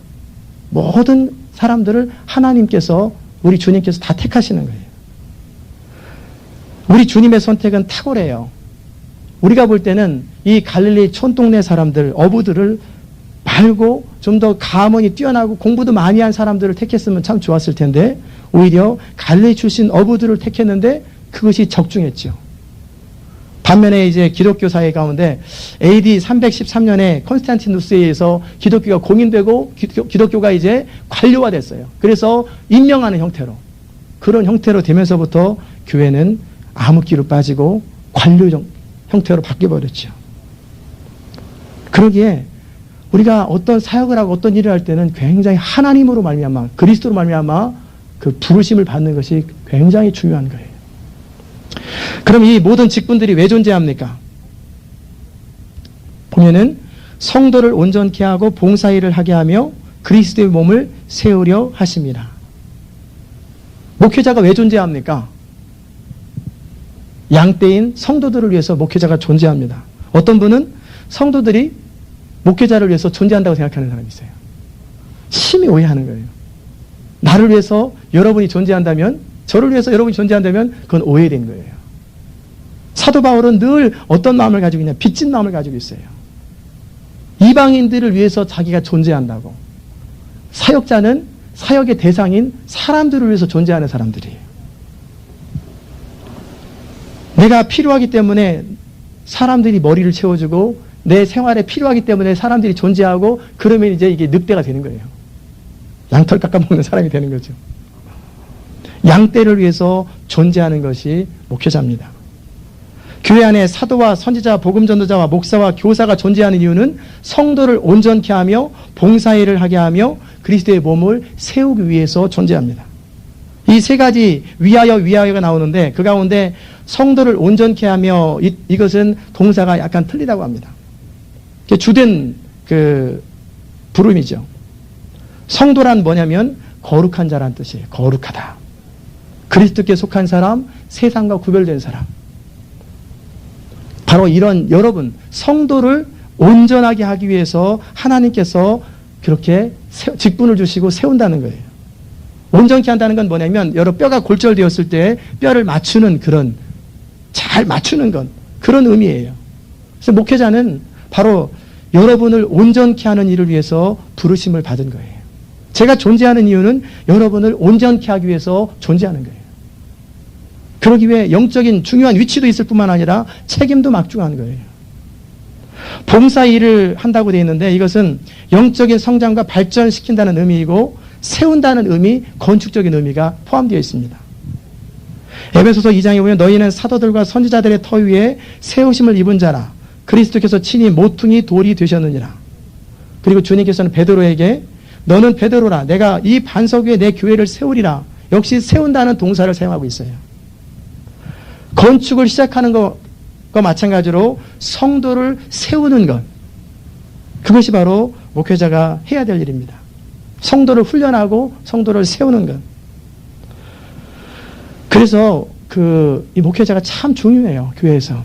모든 사람들을 하나님께서, 우리 주님께서 다 택하시는 거예요. 우리 주님의 선택은 탁월해요. 우리가 볼 때는 이 갈릴리 촌동네 사람들, 어부들을 말고 좀 더 가문이 뛰어나고 공부도 많이 한 사람들을 택했으면 참 좋았을 텐데 오히려 갈릴리 출신 어부들을 택했는데 그것이 적중했죠. 반면에 이제 기독교 사회 가운데 AD 313년에 콘스탄티누스에 의해서 기독교가 공인되고 기독교가 이제 관료화됐어요. 그래서 임명하는 형태로, 그런 형태로 되면서부터 교회는 암흑기로 빠지고 관료 형태로 바뀌어버렸죠. 그러기에 우리가 어떤 사역을 하고 어떤 일을 할 때는 굉장히 하나님으로 말미암아, 그리스도로 말미암아 그 부르심을 받는 것이 굉장히 중요한 거예요. 그럼 이 모든 직분들이 왜 존재합니까? 보면은 성도를 온전케 하고 봉사일을 하게 하며 그리스도의 몸을 세우려 하십니다. 목회자가 왜 존재합니까? 양떼인 성도들을 위해서 목회자가 존재합니다. 어떤 분은 성도들이 목회자를 위해서 존재한다고 생각하는 사람이 있어요. 심히 오해하는 거예요. 나를 위해서 여러분이 존재한다면, 저를 위해서 여러분이 존재한다면 그건 오해된 거예요. 사도 바울은 늘 어떤 마음을 가지고 있냐, 빚진 마음을 가지고 있어요. 이방인들을 위해서 자기가 존재한다고. 사역자는 사역의 대상인 사람들을 위해서 존재하는 사람들이에요. 내가 필요하기 때문에 사람들이 머리를 채워주고 내 생활에 필요하기 때문에 사람들이 존재하고 그러면 이제 이게 늑대가 되는 거예요. 양털 깎아먹는 사람이 되는 거죠. 양떼를 위해서 존재하는 것이 목회자입니다. 교회 안에 사도와 선지자, 복음전도자와 목사와 교사가 존재하는 이유는 성도를 온전케 하며 봉사일을 하게 하며 그리스도의 몸을 세우기 위해서 존재합니다. 이 세 가지 위하여가 나오는데 그 가운데 성도를 온전케 하며 이것은 동사가 약간 틀리다고 합니다. 주된 부름이죠. 성도란 뭐냐면 거룩한 자란 뜻이에요. 거룩하다. 그리스도께 속한 사람, 세상과 구별된 사람. 바로 이런 여러분 성도를 온전하게 하기 위해서 하나님께서 그렇게 직분을 주시고 세운다는 거예요. 온전케 한다는 건 뭐냐면 여러 뼈가 골절되었을 때 뼈를 맞추는 그런 잘 맞추는 건 그런 의미예요. 그래서 목회자는 바로 여러분을 온전케 하는 일을 위해서 부르심을 받은 거예요. 제가 존재하는 이유는 여러분을 온전케 하기 위해서 존재하는 거예요. 그러기 위해 영적인 중요한 위치도 있을 뿐만 아니라 책임도 막중한 거예요. 봉사 일을 한다고 되어 있는데 이것은 영적인 성장과 발전시킨다는 의미이고 세운다는 의미, 건축적인 의미가 포함되어 있습니다. 에베소서 2장에 보면 너희는 사도들과 선지자들의 터 위에 세우심을 입은 자라 그리스도께서 친히 모퉁이 돌이 되셨느니라. 그리고 주님께서는 베드로에게 너는 베드로라 내가 이 반석 위에 내 교회를 세우리라. 역시 세운다는 동사를 사용하고 있어요. 건축을 시작하는 것과 마찬가지로 성도를 세우는 것 그것이 바로 목회자가 해야 될 일입니다. 성도를 훈련하고 성도를 세우는 것. 그래서 이 목회자가 참 중요해요. 교회에서.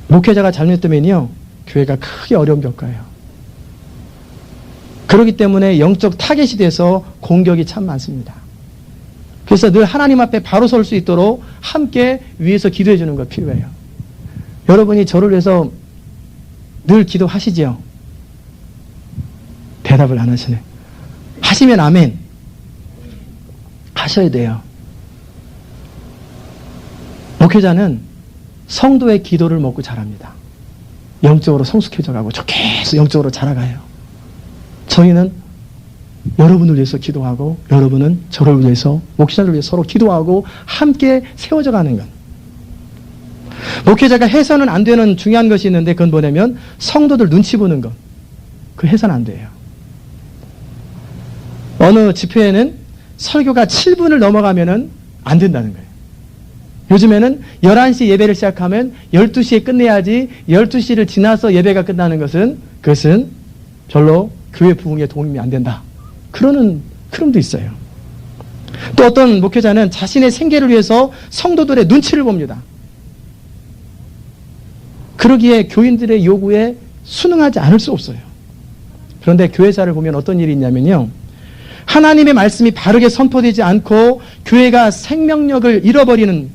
목회자가 잘못되면요. 교회가 크게 어려움 겪어요. 그렇기 때문에 영적 타겟이 돼서 공격이 참 많습니다. 그래서 늘 하나님 앞에 바로 설 수 있도록 함께 위에서 기도해 주는 것 필요해요. 여러분이 저를 위해서 늘 기도하시지요? 대답을 안 하시네. 하시면 아멘. 하셔야 돼요. 목회자는 성도의 기도를 먹고 자랍니다. 영적으로 성숙해져 가고 계속 영적으로 자라가요. 저희는 여러분을 위해서 기도하고 여러분은 저를 위해서 목회자를 위해서 서로 기도하고 함께 세워져 가는 것. 목회자가 해서는 안 되는 중요한 것이 있는데 그건 뭐냐면 성도들 눈치 보는 것. 그 해서는 안 돼요. 어느 집회에는 설교가 7분을 넘어가면은 안 된다는 거예요. 요즘에는 11시 예배를 시작하면 12시에 끝내야지 12시를 지나서 예배가 끝나는 것은 그것은 별로 교회 부흥에 도움이 안 된다. 그러는 흐름도 있어요. 또 어떤 목회자는 자신의 생계를 위해서 성도들의 눈치를 봅니다. 그러기에 교인들의 요구에 순응하지 않을 수 없어요. 그런데 교회사를 보면 어떤 일이 있냐면요. 하나님의 말씀이 바르게 선포되지 않고 교회가 생명력을 잃어버리는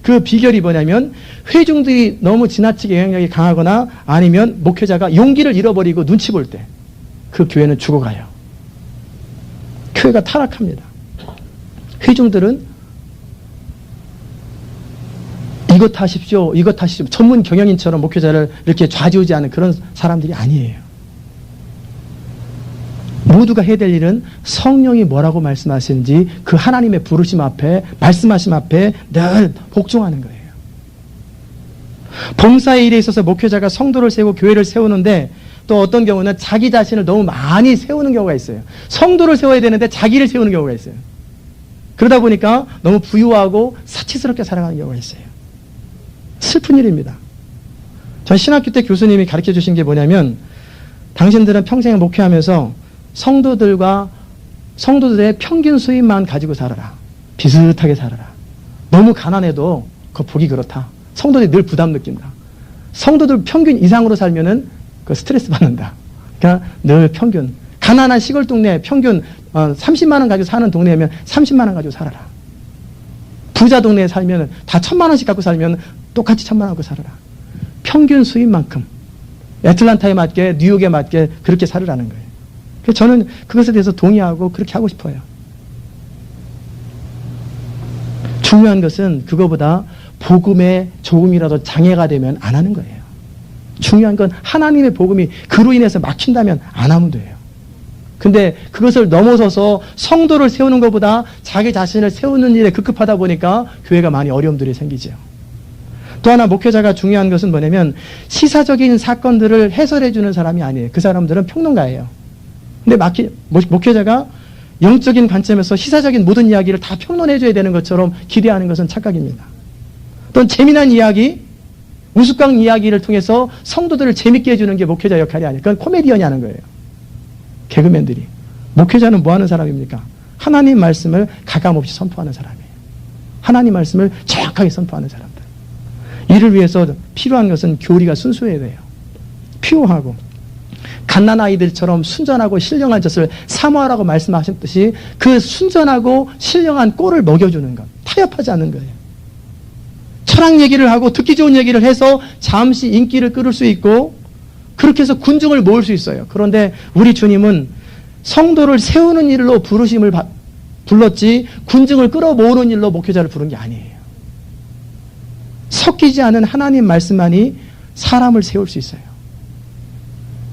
그 비결이 뭐냐면 회중들이 너무 지나치게 영향력이 강하거나 아니면 목회자가 용기를 잃어버리고 눈치 볼 때 그 교회는 죽어가요. 교회가 타락합니다. 회중들은 이것 하십시오. 이것 하십시오. 전문 경영인처럼 목회자를 이렇게 좌지우지하는 그런 사람들이 아니에요. 모두가 해야 될 일은 성령이 뭐라고 말씀하시는지 그 하나님의 부르심 앞에 말씀하심 앞에 늘 복종하는 거예요. 봉사의 일에 있어서 목회자가 성도를 세우고 교회를 세우는데 또 어떤 경우는 자기 자신을 너무 많이 세우는 경우가 있어요. 성도를 세워야 되는데 자기를 세우는 경우가 있어요. 그러다 보니까 너무 부유하고 사치스럽게 살아가는 경우가 있어요. 슬픈 일입니다. 전 신학교 때 교수님이 가르쳐 주신 게 뭐냐면 당신들은 평생을 목회하면서 성도들의 평균 수입만 가지고 살아라. 비슷하게 살아라. 너무 가난해도 그 보기 그렇다. 성도들이 늘 부담 느낀다. 성도들 평균 이상으로 살면은 그 스트레스 받는다. 그러니까 늘 평균. 가난한 시골 동네 평균 30만 원 가지고 사는 동네면 30만 원 가지고 살아라. 부자 동네에 살면 다 1,000만 원씩 갖고 살면 똑같이 1,000만 원 갖고 살아라. 평균 수입만큼 애틀란타에 맞게 뉴욕에 맞게 그렇게 살으라는 거예요. 저는 그것에 대해서 동의하고 그렇게 하고 싶어요. 중요한 것은 그거보다 복음에 조금이라도 장애가 되면 안 하는 거예요. 중요한 건 하나님의 복음이 그로 인해서 막힌다면 안 하면 돼요. 근데 그것을 넘어서서 성도를 세우는 것보다 자기 자신을 세우는 일에 급급하다 보니까 교회가 많이 어려움들이 생기죠. 또 하나 목회자가 중요한 것은 뭐냐면 시사적인 사건들을 해설해 주는 사람이 아니에요. 그 사람들은 평론가예요. 근데 목회자가 영적인 관점에서 시사적인 모든 이야기를 다 평론해 줘야 되는 것처럼 기대하는 것은 착각입니다. 또는 재미난 이야기, 우스꽝 이야기를 통해서 성도들을 재밌게 해주는 게 목회자 역할이 아니에요. 그건 코미디언이 하는 거예요. 개그맨들이. 목회자는 뭐 하는 사람입니까? 하나님 말씀을 가감없이 선포하는 사람이에요. 하나님 말씀을 정확하게 선포하는 사람들. 이를 위해서 필요한 것은 교리가 순수해야 돼요. 피오하고 갓난아이들처럼 순전하고 신령한 젖을 사모하라고 말씀하셨듯이 그 순전하고 신령한 꼴을 먹여주는 것. 타협하지 않는 거예요. 철학 얘기를 하고 듣기 좋은 얘기를 해서 잠시 인기를 끌을 수 있고 그렇게 해서 군중을 모을 수 있어요. 그런데 우리 주님은 성도를 세우는 일로 부르심을 불렀지 군중을 끌어모으는 일로 목회자를 부른 게 아니에요. 섞이지 않은 하나님 말씀만이 사람을 세울 수 있어요.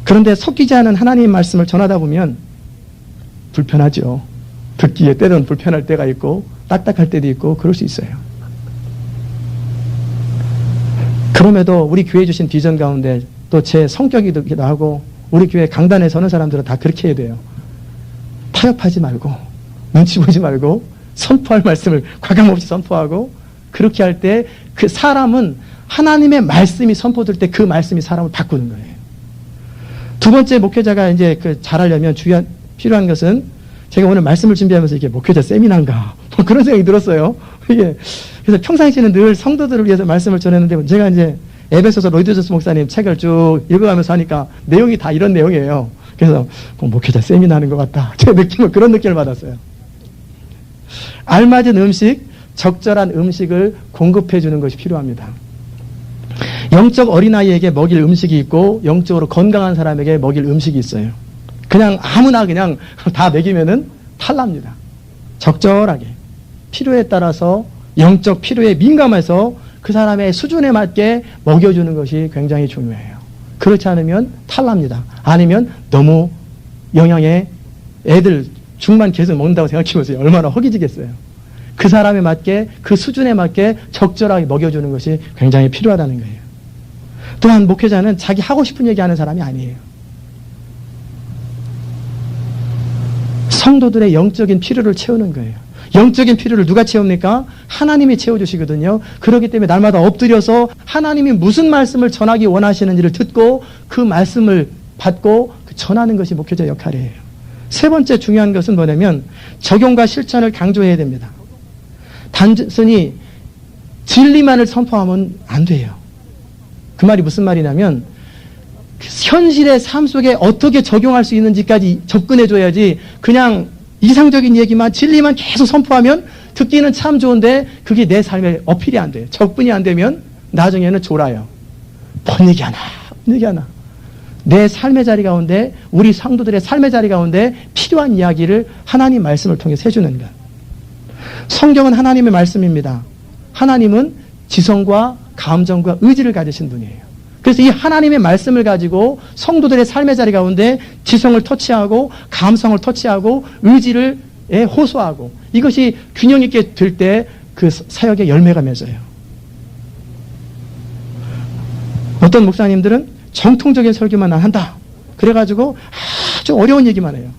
그런데 섞이지 않은 하나님 말씀을 전하다 보면 불편하죠. 듣기에 때로는 불편할 때가 있고 딱딱할 때도 있고 그럴 수 있어요. 그럼에도 우리 교회 주신 비전 가운데 또 제 성격이기도 하고 우리 교회 강단에 서는 사람들은 다 그렇게 해야 돼요. 타협하지 말고 눈치 보지 말고 선포할 말씀을 과감없이 선포하고 그렇게 할 때 그 사람은 하나님의 말씀이 선포될 때 그 말씀이 사람을 바꾸는 거예요. 두 번째 목회자가 이제 잘하려면 필요한 것은 제가 오늘 말씀을 준비하면서 이게 목회자 세미나인가 뭐 그런 생각이 들었어요. 이게 그래서 평상시에는 늘 성도들을 위해서 말씀을 전했는데 제가 이제 에베소서 로이드 존스 목사님 책을 쭉 읽어가면서 하니까 내용이 다 이런 내용이에요. 그래서 목회자 세미나 하는 것 같다. 제가 그런 느낌을 받았어요. 알맞은 음식, 적절한 음식을 공급해 주는 것이 필요합니다. 영적 어린아이에게 먹일 음식이 있고 영적으로 건강한 사람에게 먹일 음식이 있어요. 그냥 아무나 그냥 다 먹이면은 탈납니다. 적절하게 필요에 따라서 영적 필요에 민감해서 그 사람의 수준에 맞게 먹여주는 것이 굉장히 중요해요. 그렇지 않으면 탈납니다. 아니면 너무 영양에 애들 죽만 계속 먹는다고 생각해보세요. 얼마나 허기지겠어요. 그 사람에 맞게 그 수준에 맞게 적절하게 먹여주는 것이 굉장히 필요하다는 거예요. 또한 목회자는 자기 하고 싶은 얘기 하는 사람이 아니에요. 성도들의 영적인 필요를 채우는 거예요. 영적인 필요를 누가 채웁니까? 하나님이 채워주시거든요. 그렇기 때문에 날마다 엎드려서 하나님이 무슨 말씀을 전하기 원하시는지를 듣고 그 말씀을 받고 전하는 것이 목회자 역할이에요. 세 번째 중요한 것은 뭐냐면 적용과 실천을 강조해야 됩니다. 단순히 진리만을 선포하면 안 돼요. 그 말이 무슨 말이냐면 현실의 삶 속에 어떻게 적용할 수 있는지까지 접근해줘야지 그냥 이상적인 얘기만 진리만 계속 선포하면 듣기는 참 좋은데 그게 내 삶에 어필이 안 돼요. 적분이 안 되면 나중에는 졸아요. 뭔 얘기 하나 내 삶의 자리 가운데 우리 성도들의 삶의 자리 가운데 필요한 이야기를 하나님 말씀을 통해서 해주는 것. 성경은 하나님의 말씀입니다. 하나님은 지성과 감정과 의지를 가지신 분이에요. 그래서 이 하나님의 말씀을 가지고 성도들의 삶의 자리 가운데 지성을 터치하고 감성을 터치하고 의지를 호소하고 이것이 균형 있게 될 때 그 사역의 열매가 맺어요. 어떤 목사님들은 정통적인 설교만 한다. 그래가지고 아주 어려운 얘기만 해요.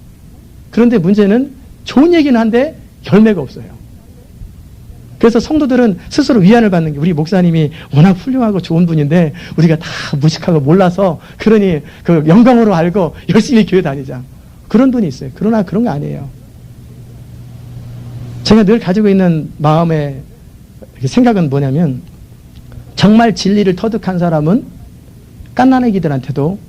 그런데 문제는 좋은 얘기는 한데 열매가 없어요. 그래서 성도들은 스스로 위안을 받는 게 우리 목사님이 워낙 훌륭하고 좋은 분인데 우리가 다 무식하고 몰라서 그러니 그 영광으로 알고 열심히 교회 다니자. 그런 분이 있어요. 그러나 그런 거 아니에요. 제가 늘 가지고 있는 마음의 생각은 뭐냐면 정말 진리를 터득한 사람은 갓난아기들한테도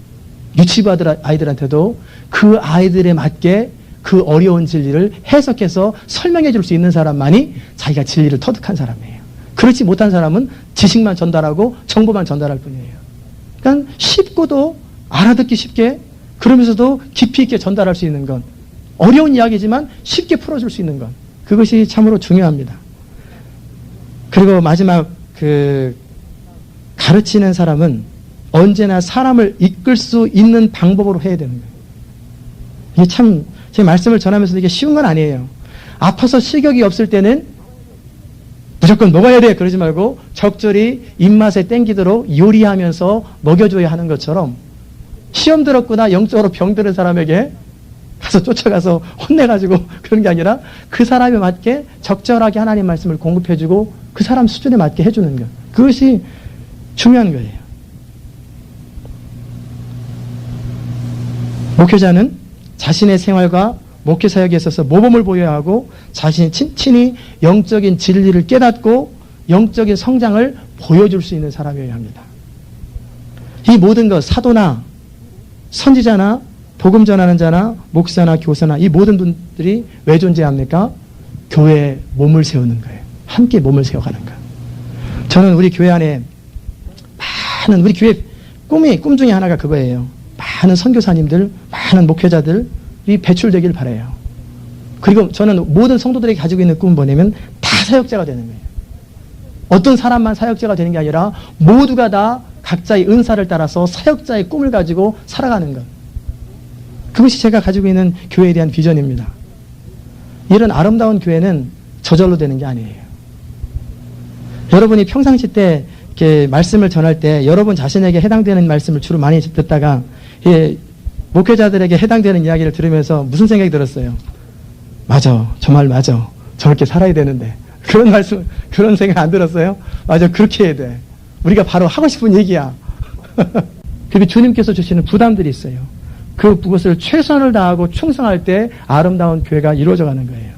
유치부 아이들한테도 그 아이들에 맞게 그 어려운 진리를 해석해서 설명해 줄 수 있는 사람만이 자기가 진리를 터득한 사람이에요. 그렇지 못한 사람은 지식만 전달하고 정보만 전달할 뿐이에요. 그러니까 쉽고도 알아듣기 쉽게 그러면서도 깊이 있게 전달할 수 있는 것. 어려운 이야기지만 쉽게 풀어줄 수 있는 것. 그것이 참으로 중요합니다. 그리고 마지막 가르치는 사람은 언제나 사람을 이끌 수 있는 방법으로 해야 되는 거예요. 이게 참 제 말씀을 전하면서 이게 쉬운 건 아니에요. 아파서 식욕이 없을 때는 무조건 먹어야 돼 그러지 말고 적절히 입맛에 땡기도록 요리하면서 먹여줘야 하는 것처럼 시험 들었구나 영적으로 병드는 사람에게 가서 쫓아가서 혼내가지고 그런 게 아니라 그 사람에 맞게 적절하게 하나님 말씀을 공급해주고 그 사람 수준에 맞게 해주는 것. 그것이 중요한 거예요. 목회자는 자신의 생활과 목회 사역에 있어서 모범을 보여야 하고 자신이 친히 영적인 진리를 깨닫고 영적인 성장을 보여줄 수 있는 사람이어야 합니다. 이 모든 것, 사도나 선지자나 복음 전하는 자나 목사나 교사나 이 모든 분들이 왜 존재합니까? 교회에 몸을 세우는 거예요. 함께 몸을 세워가는 거예요. 저는 우리 교회 안에 많은 우리 교회 꿈 중에 하나가 그거예요. 많은 선교사님들, 많은 목회자들이 배출되길 바라요. 그리고 저는 모든 성도들이 가지고 있는 꿈은 뭐냐면 다 사역자가 되는 거예요. 어떤 사람만 사역자가 되는 게 아니라 모두가 다 각자의 은사를 따라서 사역자의 꿈을 가지고 살아가는 것. 그것이 제가 가지고 있는 교회에 대한 비전입니다. 이런 아름다운 교회는 저절로 되는 게 아니에요. 여러분이 평상시 때 이렇게 말씀을 전할 때 여러분 자신에게 해당되는 말씀을 주로 많이 듣다가 목회자들에게 해당되는 이야기를 들으면서 무슨 생각이 들었어요? 맞아. 정말 맞아. 저렇게 살아야 되는데. 그런 말씀, 그런 생각 안 들었어요? 맞아. 그렇게 해야 돼. 우리가 바로 하고 싶은 얘기야. 그리고 주님께서 주시는 부담들이 있어요. 그것을 최선을 다하고 충성할 때 아름다운 교회가 이루어져 가는 거예요.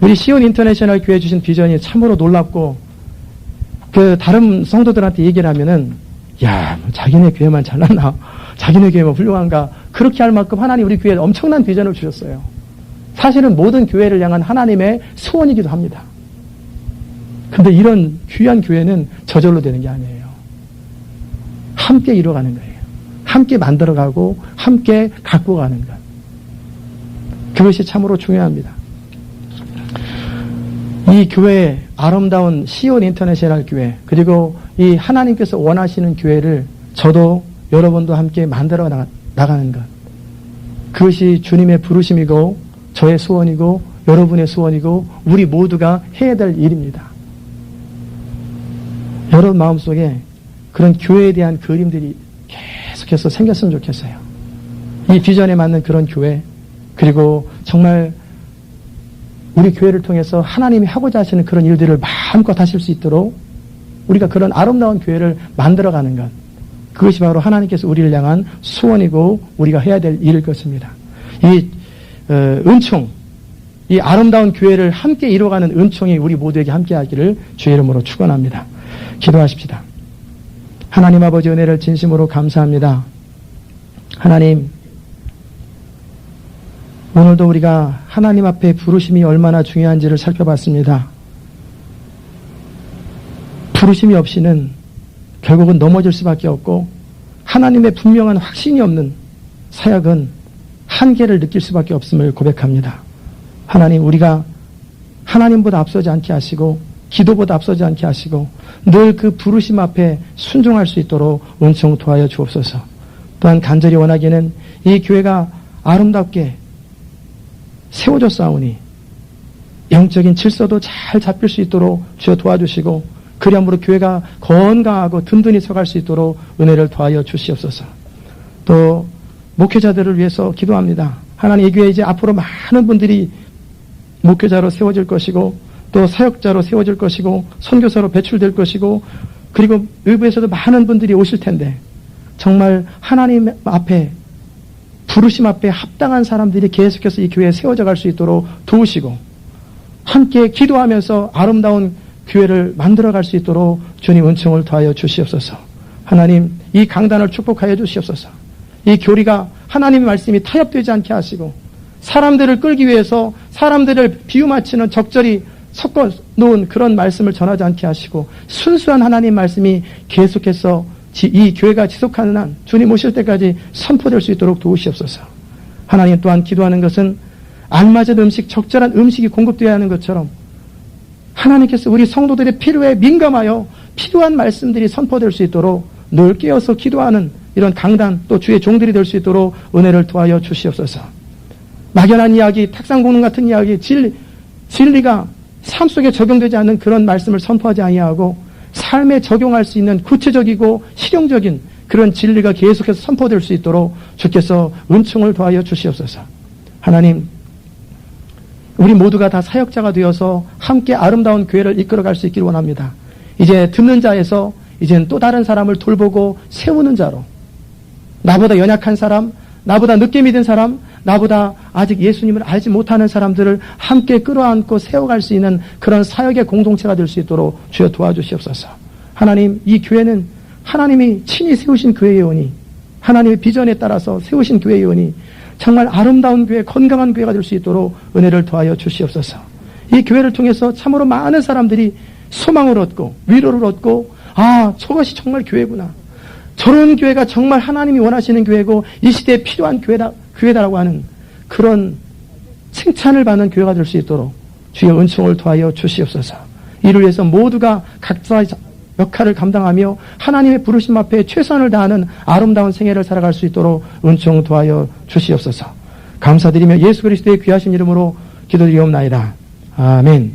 우리 시온 인터내셔널 교회 주신 비전이 참으로 놀랍고 다른 성도들한테 얘기를 하면은 야, 자기네 교회만 잘났나? 자기네 교회만 훌륭한가? 그렇게 할 만큼 하나님 우리 교회에 엄청난 비전을 주셨어요. 사실은 모든 교회를 향한 하나님의 소원이기도 합니다. 근데 이런 귀한 교회는 저절로 되는 게 아니에요. 함께 이루어가는 거예요. 함께 만들어가고 함께 갖고 가는 것. 그것이 참으로 중요합니다. 이 교회의 아름다운 시온 인터내셔널 교회 그리고 이 하나님께서 원하시는 교회를 저도 여러분도 함께 만들어 나가는 것. 그것이 주님의 부르심이고 저의 소원이고 여러분의 소원이고 우리 모두가 해야 될 일입니다. 여러분 마음속에 그런 교회에 대한 그림들이 계속해서 생겼으면 좋겠어요. 이 비전에 맞는 그런 교회 그리고 정말 우리 교회를 통해서 하나님이 하고자 하시는 그런 일들을 마음껏 하실 수 있도록 우리가 그런 아름다운 교회를 만들어가는 것. 그것이 바로 하나님께서 우리를 향한 소원이고 우리가 해야 될 일일 것입니다. 이 은총, 이 아름다운 교회를 함께 이루어가는 은총이 우리 모두에게 함께하기를 주의 이름으로 축원합니다. 기도하십시다. 하나님 아버지 은혜를 진심으로 감사합니다. 하나님, 오늘도 우리가 하나님 앞에 부르심이 얼마나 중요한지를 살펴봤습니다. 부르심이 없이는 결국은 넘어질 수밖에 없고 하나님의 분명한 확신이 없는 사역은 한계를 느낄 수밖에 없음을 고백합니다. 하나님, 우리가 하나님보다 앞서지 않게 하시고 기도보다 앞서지 않게 하시고 늘 그 부르심 앞에 순종할 수 있도록 은총 도하여 주옵소서. 또한 간절히 원하기는 이 교회가 아름답게 세워졌사오니 영적인 질서도 잘 잡힐 수 있도록 주여 도와주시고 그리함으로 교회가 건강하고 든든히 서갈 수 있도록 은혜를 더하여 주시옵소서. 또 목회자들을 위해서 기도합니다. 하나님, 이 교회 이제 앞으로 많은 분들이 목회자로 세워질 것이고 또 사역자로 세워질 것이고 선교사로 배출될 것이고 그리고 외부에서도 많은 분들이 오실 텐데 정말 하나님 앞에 부르심 앞에 합당한 사람들이 계속해서 이 교회에 세워져 갈 수 있도록 도우시고 함께 기도하면서 아름다운 교회를 만들어갈 수 있도록 주님 은총을 더하여 주시옵소서. 하나님, 이 강단을 축복하여 주시옵소서. 이 교리가 하나님의 말씀이 타협되지 않게 하시고 사람들을 끌기 위해서 사람들을 비유 맞추는 적절히 섞어 놓은 그런 말씀을 전하지 않게 하시고 순수한 하나님 말씀이 계속해서 이 교회가 지속하는 한 주님 오실 때까지 선포될 수 있도록 도우시옵소서. 하나님 또한 기도하는 것은 알맞은 음식, 적절한 음식이 공급되어야 하는 것처럼 하나님께서 우리 성도들의 필요에 민감하여 필요한 말씀들이 선포될 수 있도록 늘 깨어서 기도하는 이런 강단 또 주의 종들이 될 수 있도록 은혜를 도하여 주시옵소서. 막연한 이야기, 탁상공론 같은 이야기, 진리가 삶 속에 적용되지 않는 그런 말씀을 선포하지 아니하고 삶에 적용할 수 있는 구체적이고 실용적인 그런 진리가 계속해서 선포될 수 있도록 주께서 은총을 더하여 주시옵소서. 하나님, 우리 모두가 다 사역자가 되어서 함께 아름다운 교회를 이끌어갈 수 있기를 원합니다. 이제 듣는 자에서 이제는 또 다른 사람을 돌보고 세우는 자로, 나보다 연약한 사람, 나보다 늦게 믿은 사람, 나보다 아직 예수님을 알지 못하는 사람들을 함께 끌어안고 세워갈 수 있는 그런 사역의 공동체가 될 수 있도록 주여 도와주시옵소서. 하나님, 이 교회는 하나님이 친히 세우신 교회이오니, 하나님의 비전에 따라서 세우신 교회이오니 정말 아름다운 교회, 건강한 교회가 될 수 있도록 은혜를 더하여 주시옵소서. 이 교회를 통해서 참으로 많은 사람들이 소망을 얻고 위로를 얻고, 아, 저것이 정말 교회구나, 저런 교회가 정말 하나님이 원하시는 교회고 이 시대에 필요한 교회다라고 하는 그런 칭찬을 받는 교회가 될 수 있도록 주의 은총을 더하여 주시옵소서. 이를 위해서 모두가 각자의 역할을 감당하며 하나님의 부르심 앞에 최선을 다하는 아름다운 생애를 살아갈 수 있도록 은총 더하여 주시옵소서. 감사드리며 예수 그리스도의 귀하신 이름으로 기도드리옵나이다. 아멘.